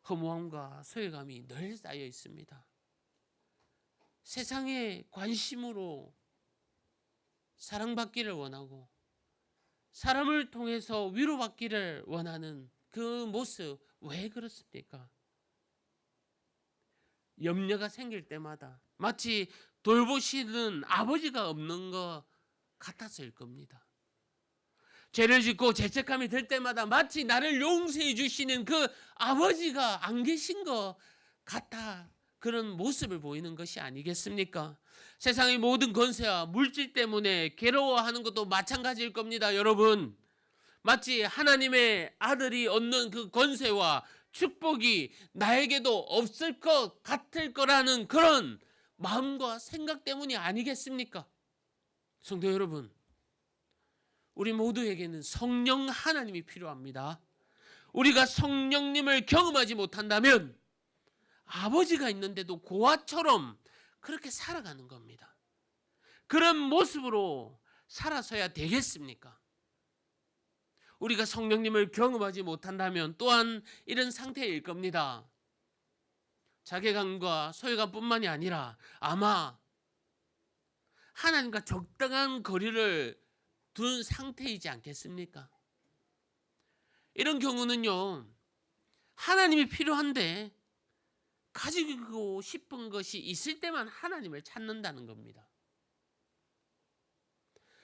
허무함과 소외감이 늘 쌓여 있습니다. 세상의 관심으로 사랑받기를 원하고 사람을 통해서 위로받기를 원하는 그 모습, 왜 그렇습니까? 염려가 생길 때마다 마치 돌보시는 아버지가 없는 것 같아서일 겁니다. 죄를 짓고 죄책감이 들 때마다 마치 나를 용서해 주시는 그 아버지가 안 계신 것 같아 그런 모습을 보이는 것이 아니겠습니까? 세상의 모든 권세와 물질 때문에 괴로워하는 것도 마찬가지일 겁니다, 여러분. 마치 하나님의 아들이 얻는 그 권세와 축복이 나에게도 없을 것 같을 거라는 그런 마음과 생각 때문이 아니겠습니까? 성도 여러분, 우리 모두에게는 성령 하나님이 필요합니다. 우리가 성령님을 경험하지 못한다면 아버지가 있는데도 고아처럼 그렇게 살아가는 겁니다. 그런 모습으로 살아서야 되겠습니까? 우리가 성령님을 경험하지 못한다면 또한 이런 상태일 겁니다. 자괴감과 소외감뿐만이 아니라 아마 하나님과 적당한 거리를 둔 상태이지 않겠습니까? 이런 경우는요, 하나님이 필요한데 가지고 싶은 것이 있을 때만 하나님을 찾는다는 겁니다.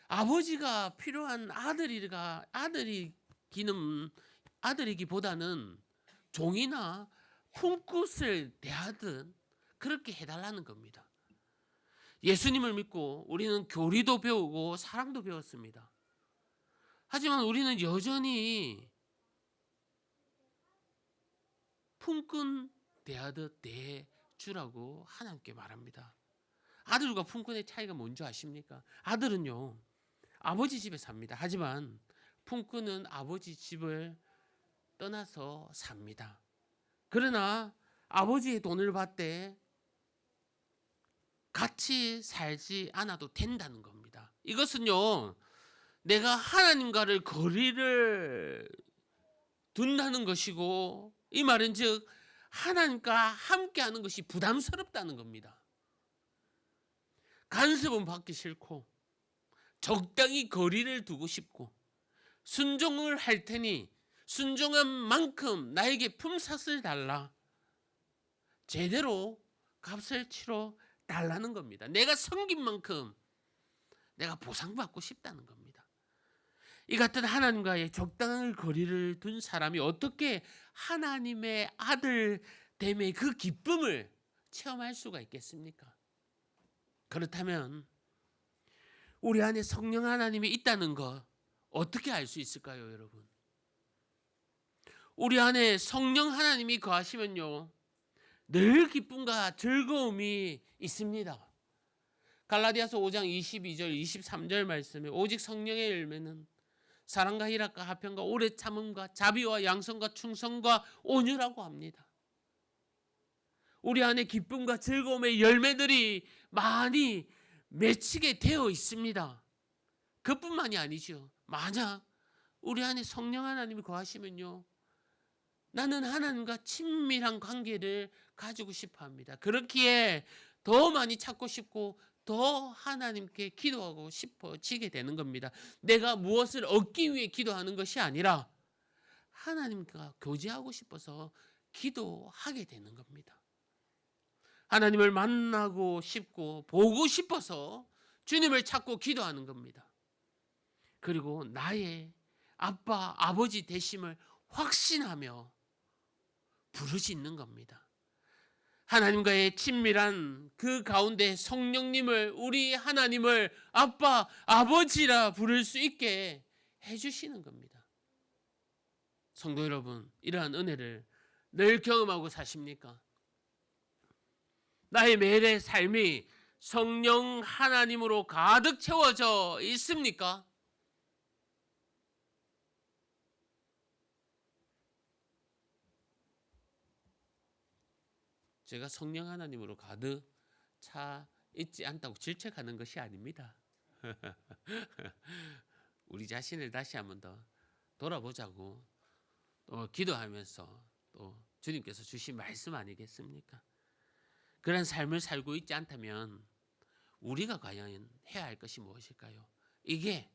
아버지가 필요한 아들이기보다는 종이나 품꾼을 대하듯 그렇게 해달라는 겁니다. 예수님을 믿고 우리는 교리도 배우고 사랑도 배웠습니다. 하지만 우리는 여전히 품꾼 대하듯 대주라고 하나님께 말합니다. 아들과 품꾼의 차이가 뭔지 아십니까? 아들은요, 아버지 집에 삽니다. 하지만 품꾼은 아버지 집을 떠나서 삽니다. 그러나 아버지의 돈을 받되 같이 살지 않아도 된다는 겁니다. 이것은요, 내가 하나님과를 거리를 둔다는 것이고, 이 말은 즉 하나님과 함께하는 것이 부담스럽다는 겁니다. 간섭은 받기 싫고 적당히 거리를 두고 싶고 순종을 할 테니 순종한 만큼 나에게 품삯을 달라. 제대로 값을 치러 달라는 겁니다. 내가 섬긴 만큼 내가 보상받고 싶다는 겁니다. 이 같은 하나님과의 적당한 거리를 둔 사람이 어떻게 하나님의 아들 됨의 그 기쁨을 체험할 수가 있겠습니까? 그렇다면 우리 안에 성령 하나님이 있다는 것 어떻게 알 수 있을까요, 여러분? 우리 안에 성령 하나님이 거하시면요, 늘 기쁨과 즐거움이 있습니다. 갈라디아서 5장 22절 23절 말씀에 오직 성령의 열매는 사랑과 희락과 화평과 오래 참음과 자비와 양선과 충성과 온유라고 합니다. 우리 안에 기쁨과 즐거움의 열매들이 많이 맺히게 되어 있습니다. 그뿐만이 아니죠. 만약 우리 안에 성령 하나님이 거하시면요, 나는 하나님과 친밀한 관계를 가지고 싶어 합니다. 그렇기에 더 많이 찾고 싶고 더 하나님께 기도하고 싶어지게 되는 겁니다. 내가 무엇을 얻기 위해 기도하는 것이 아니라 하나님과 교제하고 싶어서 기도하게 되는 겁니다. 하나님을 만나고 싶고 보고 싶어서 주님을 찾고 기도하는 겁니다. 그리고 나의 아빠, 아버지 되심을 확신하며 부르짖는 겁니다. 하나님과의 친밀한 그 가운데 성령님을, 우리 하나님을 아빠, 아버지라 부를 수 있게 해주시는 겁니다. 성도 여러분, 이러한 은혜를 늘 경험하고 사십니까? 나의 매일의 삶이 성령 하나님으로 가득 채워져 있습니까? 제가 성령 하나님으로 가득 차 있지 않다고 질책하는 것이 아닙니다. 우리 자신을 다시 한번 더 돌아보자고 또 기도하면서 또 주님께서 주신 말씀 아니겠습니까? 그런 삶을 살고 있지 않다면 우리가 과연 해야 할 것이 무엇일까요? 이게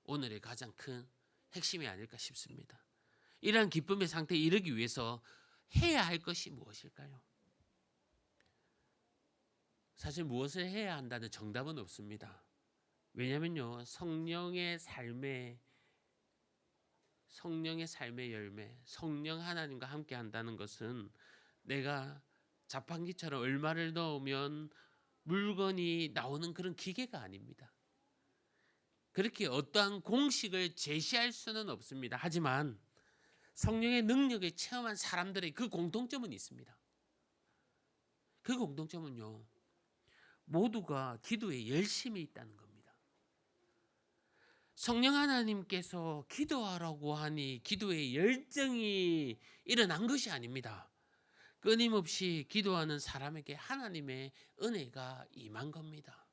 오늘의 가장 큰 핵심이 아닐까 싶습니다. 이러한 기쁨의 상태에 이르기 위해서 해야 할 것이 무엇일까요? 사실 무엇을 해야 한다는 정답은 없습니다. 왜냐면요, 성령의 삶의 열매, 성령 하나님과 함께 한다는 것은 내가 자판기처럼 얼마를 넣으면 물건이 나오는 그런 기계가 아닙니다. 그렇게 어떠한 공식을 제시할 수는 없습니다. 하지만 성령의 능력을 체험한 사람들의 그 공통점은 있습니다. 그 공통점은요, 모두가 기도에 열심히 있다는 겁니다. 성령 하나님께서 기도하라고 하니 기도에 열정이 일어난 것이 아닙니다. 끊임없이 기도하는 사람에게 하나님의 은혜가 임한 겁니다.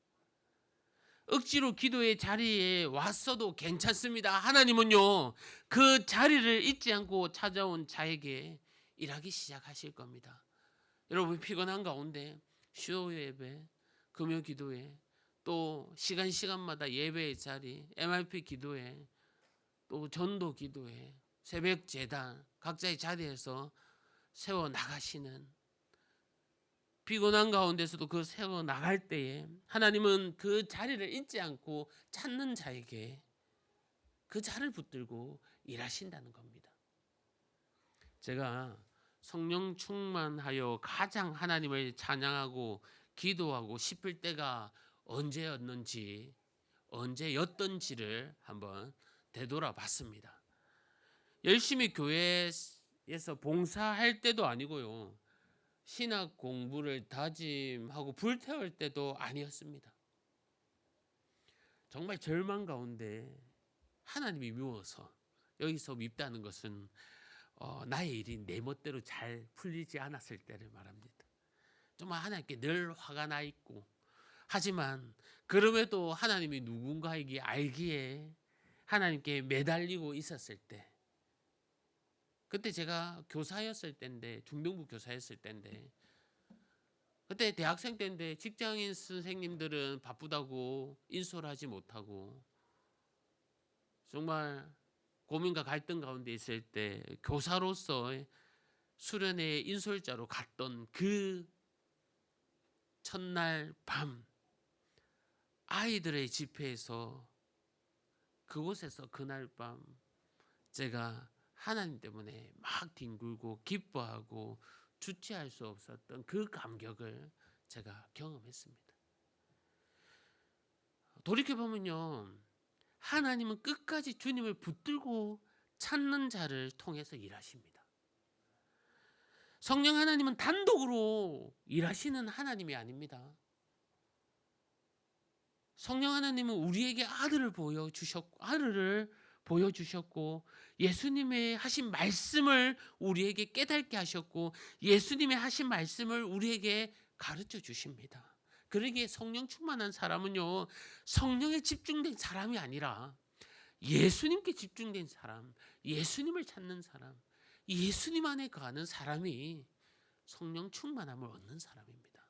억지로 기도의 자리에 왔어도 괜찮습니다. 하나님은요, 그 자리를 잊지 않고 찾아온 자에게 일하기 시작하실 겁니다. 여러분, 피곤한 가운데 수요 예배, 금요 기도회, 또 시간마다 예배의 자리, MRP 기도회, 또 전도 기도회, 새벽 제단, 각자의 자리에서 세워 나가시는, 피곤한 가운데서도 그 세워 나갈 때에 하나님은 그 자리를 잊지 않고 찾는 자에게 그 자리를 붙들고 일하신다는 겁니다. 제가 성령 충만하여 가장 하나님을 찬양하고 기도하고 싶을 때가 언제였던지를 한번 되돌아봤습니다. 열심히 교회에서 봉사할 때도 아니고요, 신학 공부를 다짐하고 불태울 때도 아니었습니다. 정말 절망 가운데 하나님이 미워서, 여기서 밉다는 것은 나의 일이 내 멋대로 잘 풀리지 않았을 때를 말합니다. 정말 하나님께 늘 화가 나 있고, 하지만 그럼에도 하나님이 누군가에게 알기에 하나님께 매달리고 있었을 때, 그때 제가 교사였을 때인데, 중등부 교사였을 때인데, 그때 대학생 때인데 직장인 선생님들은 바쁘다고 인솔하지 못하고 정말 고민과 갈등 가운데 있을 때 교사로서 수련회 인솔자로 갔던 그 첫날 밤 아이들의 집회에서 그곳에서 그날 밤 제가 하나님 때문에 막 뒹굴고 기뻐하고 주체할 수 없었던 그 감격을 제가 경험했습니다. 돌이켜보면요, 하나님은 끝까지 주님을 붙들고 찾는 자를 통해서 일하십니다. 성령 하나님은 단독으로 일하시는 하나님이 아닙니다. 성령 하나님은 우리에게 아들을 보여주셨고 예수님의 하신 말씀을 우리에게 깨닫게 하셨고 예수님의 하신 말씀을 우리에게 가르쳐 주십니다. 그러기에 성령 충만한 사람은요, 성령에 집중된 사람이 아니라 예수님께 집중된 사람, 예수님을 찾는 사람, 예수님 안에 거하는 사람이 성령 충만함을 얻는 사람입니다.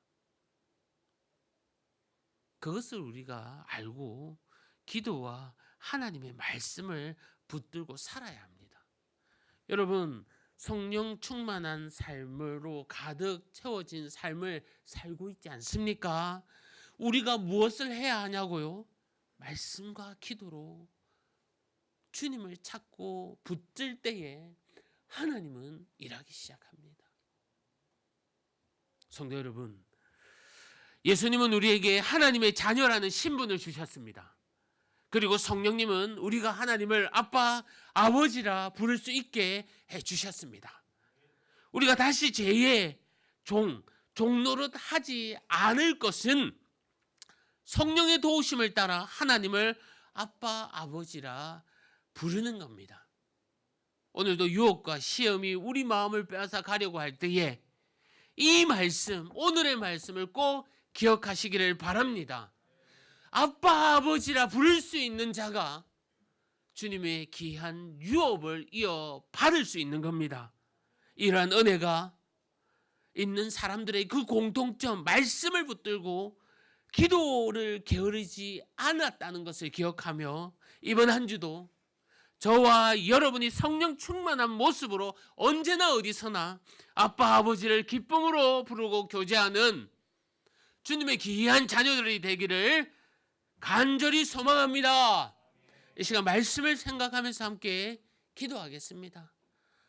그것을 우리가 알고 기도와 하나님의 말씀을 붙들고 살아야 합니다. 여러분, 성령 충만한 삶으로 가득 채워진 삶을 살고 있지 않습니까? 우리가 무엇을 해야 하냐고요? 말씀과 기도로 주님을 찾고 붙들 때에 하나님은 일하기 시작합니다. 성도 여러분, 예수님은 우리에게 하나님의 자녀라는 신분을 주셨습니다. 그리고 성령님은 우리가 하나님을 아빠, 아버지라 부를 수 있게 해주셨습니다. 우리가 다시 제2의 종노릇 하지 않을 것은 성령의 도우심을 따라 하나님을 아빠, 아버지라 부르는 겁니다. 오늘도 유혹과 시험이 우리 마음을 빼앗아 가려고 할 때에 이 말씀, 오늘의 말씀을 꼭 기억하시기를 바랍니다. 아빠, 아버지라 부를 수 있는 자가 주님의 귀한 유업을 이어받을 수 있는 겁니다. 이러한 은혜가 있는 사람들의 그 공통점, 말씀을 붙들고 기도를 게으르지 않았다는 것을 기억하며 이번 한 주도 저와 여러분이 성령 충만한 모습으로 언제나 어디서나 아빠, 아버지를 기쁨으로 부르고 교제하는 주님의 귀한 자녀들이 되기를 간절히 소망합니다. 이 시간 말씀을 생각하면서 함께 기도하겠습니다.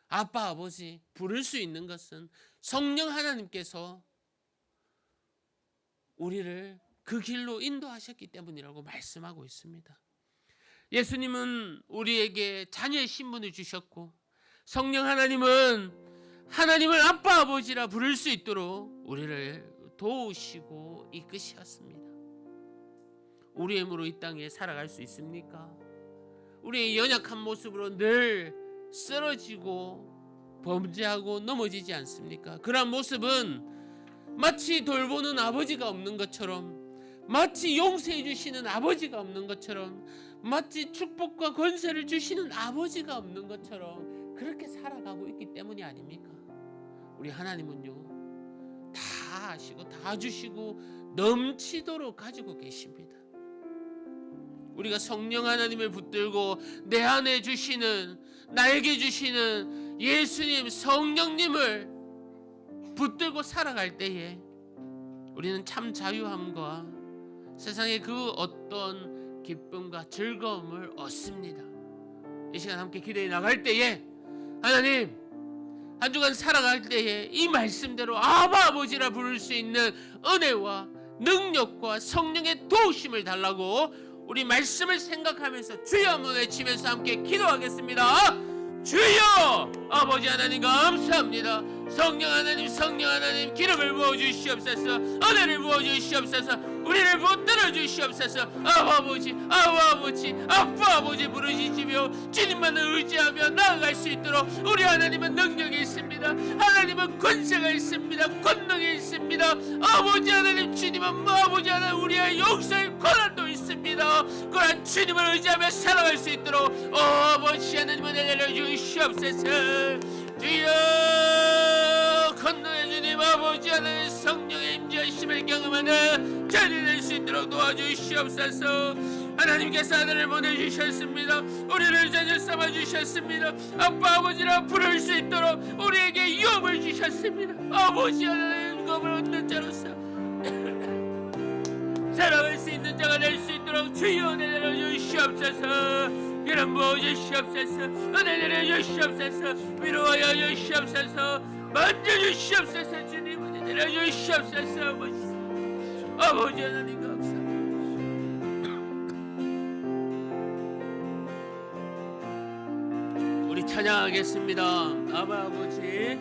아빠, 아버지 부를 수 있는 것은 성령 하나님께서 우리를 그 길로 인도하셨기 때문이라고 말씀하고 있습니다. 예수님은 우리에게 자녀의 신분을 주셨고 성령 하나님은 하나님을 아빠, 아버지라 부를 수 있도록 우리를 도우시고 이끄셨습니다. 우리의 힘으로 이 땅에 살아갈 수 있습니까? 우리의 연약한 모습으로 늘 쓰러지고 범죄하고 넘어지지 않습니까? 그러한 모습은 마치 돌보는 아버지가 없는 것처럼, 마치 용서해 주시는 아버지가 없는 것처럼, 마치 축복과 권세를 주시는 아버지가 없는 것처럼 그렇게 살아가고 있기 때문이 아닙니까? 우리 하나님은요, 다 아시고 다 주시고 넘치도록 가지고 계십니다. 우리가 성령 하나님을 붙들고 내 안에 주시는, 나에게 주시는 예수님, 성령님을 붙들고 살아갈 때에 우리는 참 자유함과 세상의 그 어떤 기쁨과 즐거움을 얻습니다. 이 시간 함께 기도해 나갈 때에 하나님, 한 주간 살아갈 때에 이 말씀대로 아바, 아버지라 부를 수 있는 은혜와 능력과 성령의 도우심을 달라고 우리 말씀을 생각하면서 주여 한번 외치면서 함께 기도하겠습니다. 주여! 아버지 하나님 감사합니다. 성령 하나님 기름을 부어주시옵소서, 은혜를 부어주시옵소서, 우리를 붙들어 주시옵소서. 아빠 아버지 부르시지며 주님만을 의지하며 나아갈 수 있도록 우리 하나님은 능력이 있습니다. 하나님은 권세가 있습니다. 권능이 있습니다. 아버지 하나님, 주님은 아버지 하나님 우리의 용서의 권한도 있습니다. 그런 주님을 의지하며 살아갈 수 있도록 아버지 하나님은 내려주시옵소서. 주여, 건너의 주님 아버지 하나님 성령의 임재하심을 경험하는 자리 될 수 있도록 도와주시옵소서. 하나님께서 아들을 보내주셨습니다. 우리를 자녀 삼아주셨습니다. 아빠 아버지라 부를 수 있도록 우리에게 유업을 주셨습니다. 아버지 하나님 유업을 얻는 자로서 살아갈 수 있는 자가 될 수 있도록 주여 은혜 내려주시옵소서. 기름 부어주시옵소서. 은혜 내려주시옵소서. 위로하여 주시옵소서. 만져주시옵소서. 주님 은혜 내려주시옵소서. 아버지 하나님 감사합니다. 우리 찬양하겠습니다. 아바 아버지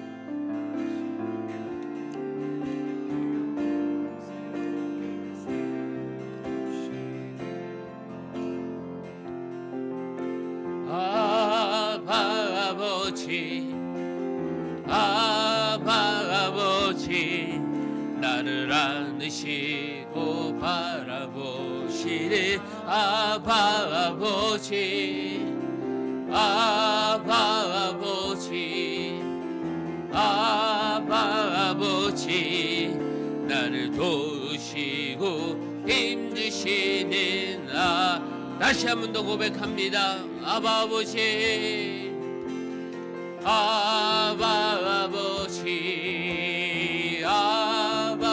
아바 아버지 나를 안으시고 바라보시니 아바 아버지 아바 아버지 아바 아버지 나를 도우시고 힘주시는 다시 한 번 더 고백합니다. 아바 아버지 아바 아버지 아바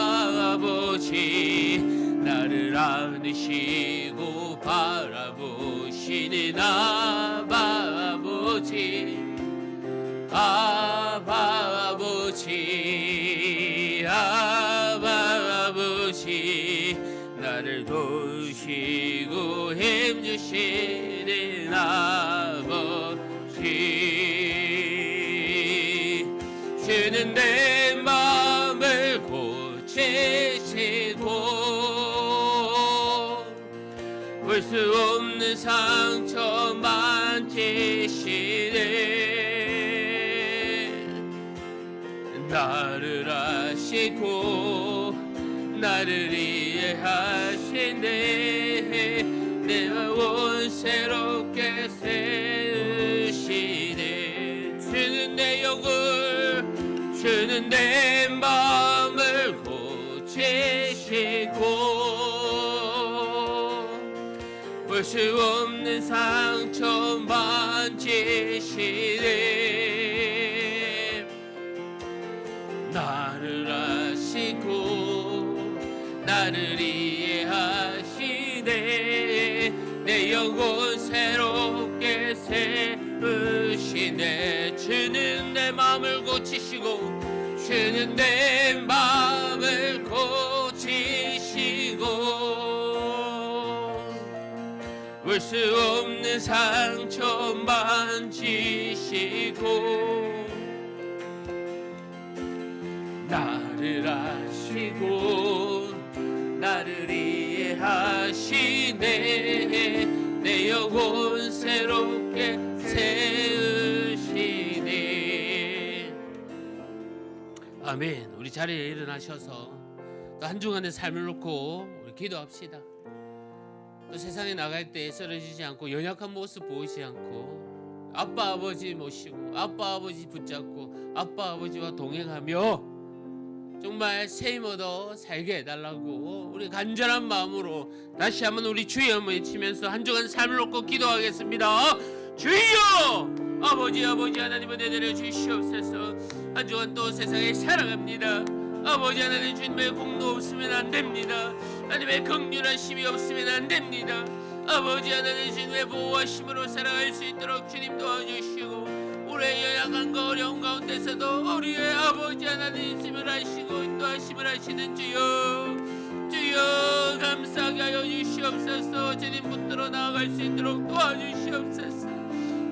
아버지 나를 안으시고 바라보시는 아바 아버지 아바 아버지 아바 아버지 나를 도우시고 힘주시는 아버지 주는 내 마음을 고치시고 볼 수 없는 상처 만지시네 나를 아시고 나를 이해하시네 내 마음 새롭게 세우시네 주는 내 영을 주는 내 마음을 고치시고 볼 수 없는 상처 만지시네 나를 아시고 나를 이해하시네 내 영혼 새롭게 세우시네 주는 내 마음을 고치시고 주는 내 마음을 고치시고 볼 수 없는 상처 만지시고 나를 아시고 나를 이해하시네 내 영혼 새롭게 세우시네 아멘. 우리 자리에 일어나셔서 또 한 주간의 삶을 놓고 우리 기도합시다. 또 세상에 나갈 때 쓰러지지 않고 연약한 모습 보이지 않고 아빠 아버지 모시고 아빠 아버지 붙잡고 아빠 아버지와 동행하며 정말 새 힘 얻어 살게 해달라고 우리 간절한 마음으로 다시 한번 우리 주여 한번 외치면서 한 주간 삶을 놓고 기도하겠습니다. 주여 아버지 하나님 은혜 내려 주시옵소서. 한 주간 또 세상에 살아갑니다. 아버지 하나님 주님의 공도 없으면 안 됩니다. 하나님의 긍휼하심이 없으면 안 됩니다. 아버지 하나님 주님의 보호하심으로 살아갈 수 있도록 주님 도와주시고 우리의 연약함과 어려움 가운데서도 우리의 아버지 하나님 있음을 하시고 인도하심을 하시는 주여 감사하게 하여 주시옵소서. 주님 붙들어 나아갈 수 있도록 도와주시옵소서.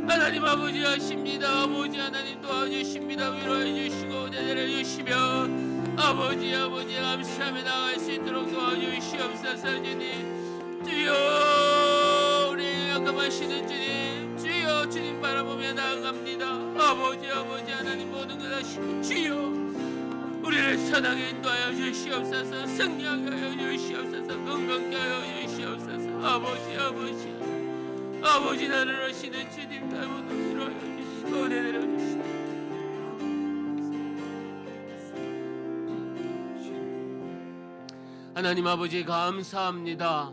하나님 아버지 하십니다. 아버지 하나님 도와주십니다. 위로해 주시고 내려 주시며 아버지 감사하며 나아갈 수 있도록 도와주시옵소서. 주여 우리 약함하시는 주여 주님 바라보며 나아갑니다. 아버지 하나님 모든 것 하시고 주여 우리를 선하게 인도하여 주시옵소서. 승리하게 하여 주시옵소서. 건강케 하여 주시옵소서. 아버지 나를 하시는 주님 잘못 위로하여 주시고 은혜 내려 주시옵소서. 하나님 아버지 감사합니다.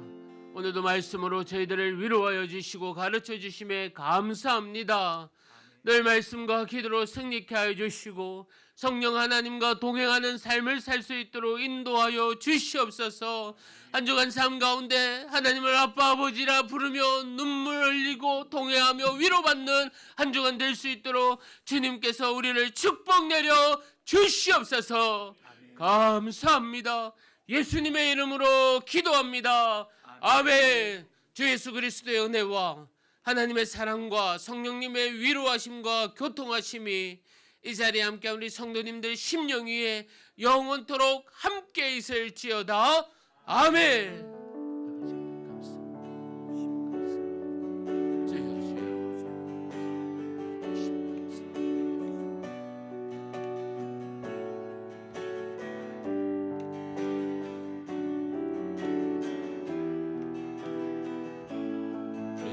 오늘도 말씀으로 저희들을 위로하여 주시고 가르쳐 주심에 감사합니다. 늘 말씀과 기도로 승리케 하여 주시고 성령 하나님과 동행하는 삶을 살 수 있도록 인도하여 주시옵소서. 한 주간 삶 가운데 하나님을 아빠 아버지라 부르며 눈물 흘리고 동행하며 위로받는 한 주간 될 수 있도록 주님께서 우리를 축복 내려 주시옵소서. 감사합니다. 예수님의 이름으로 기도합니다. 아멘. 주 예수 그리스도의 은혜와 하나님의 사랑과 성령님의 위로하심과 교통하심이 이 자리에 함께한 우리 성도님들 심령 위에 영원토록 함께 있을지어다. 아멘.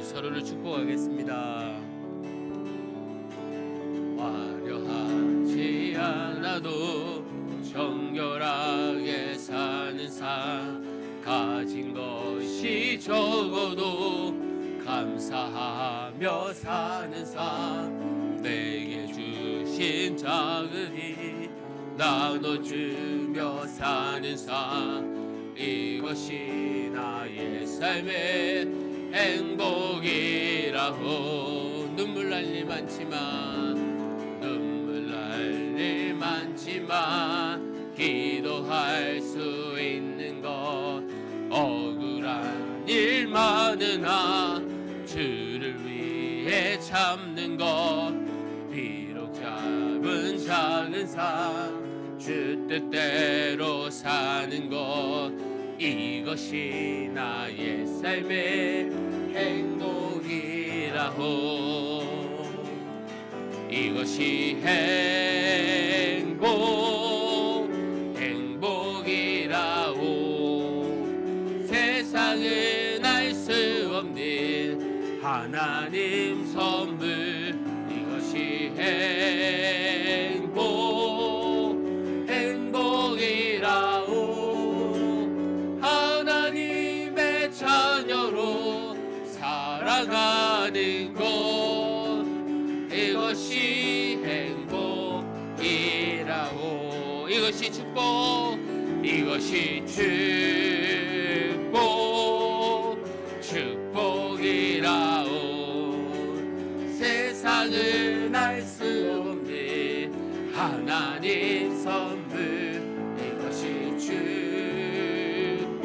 서로를 축복하겠습니다. 화려하지 않아도 정결하게 사는 삶, 가진 것이 적어도 감사하며 사는 삶, 내게 주신 작은 힘 나눠주며 사는 삶, 이것이 나의 삶의 행복이라고. 눈물 날 일 많지만 기도할 수 있는 것, 억울한 일 많으나 주를 위해 참는 것, 비록 짧은 작은 삶 주 뜻대로 사는 것, 이것이 나의 삶의 행복이라고. 이것이 행복이라고. 세상은 알 수 없는 하나님 선물, 이것이 행복이라고. 하나님의 자녀로 살아가는 것, 이것이 행복이라고. 이것이 축복, 이것이 축복이라고. 세상은 알 수 없는 하나님 선물, 이것이 축복이라고.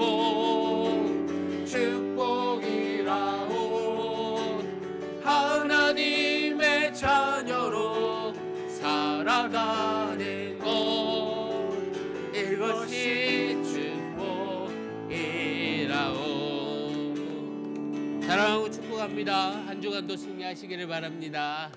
하나님의 자녀로 살아가는 것, 이것이 축복이라고. 사랑하고 축복합니다. 한 주간도 승리하시기를 바랍니다.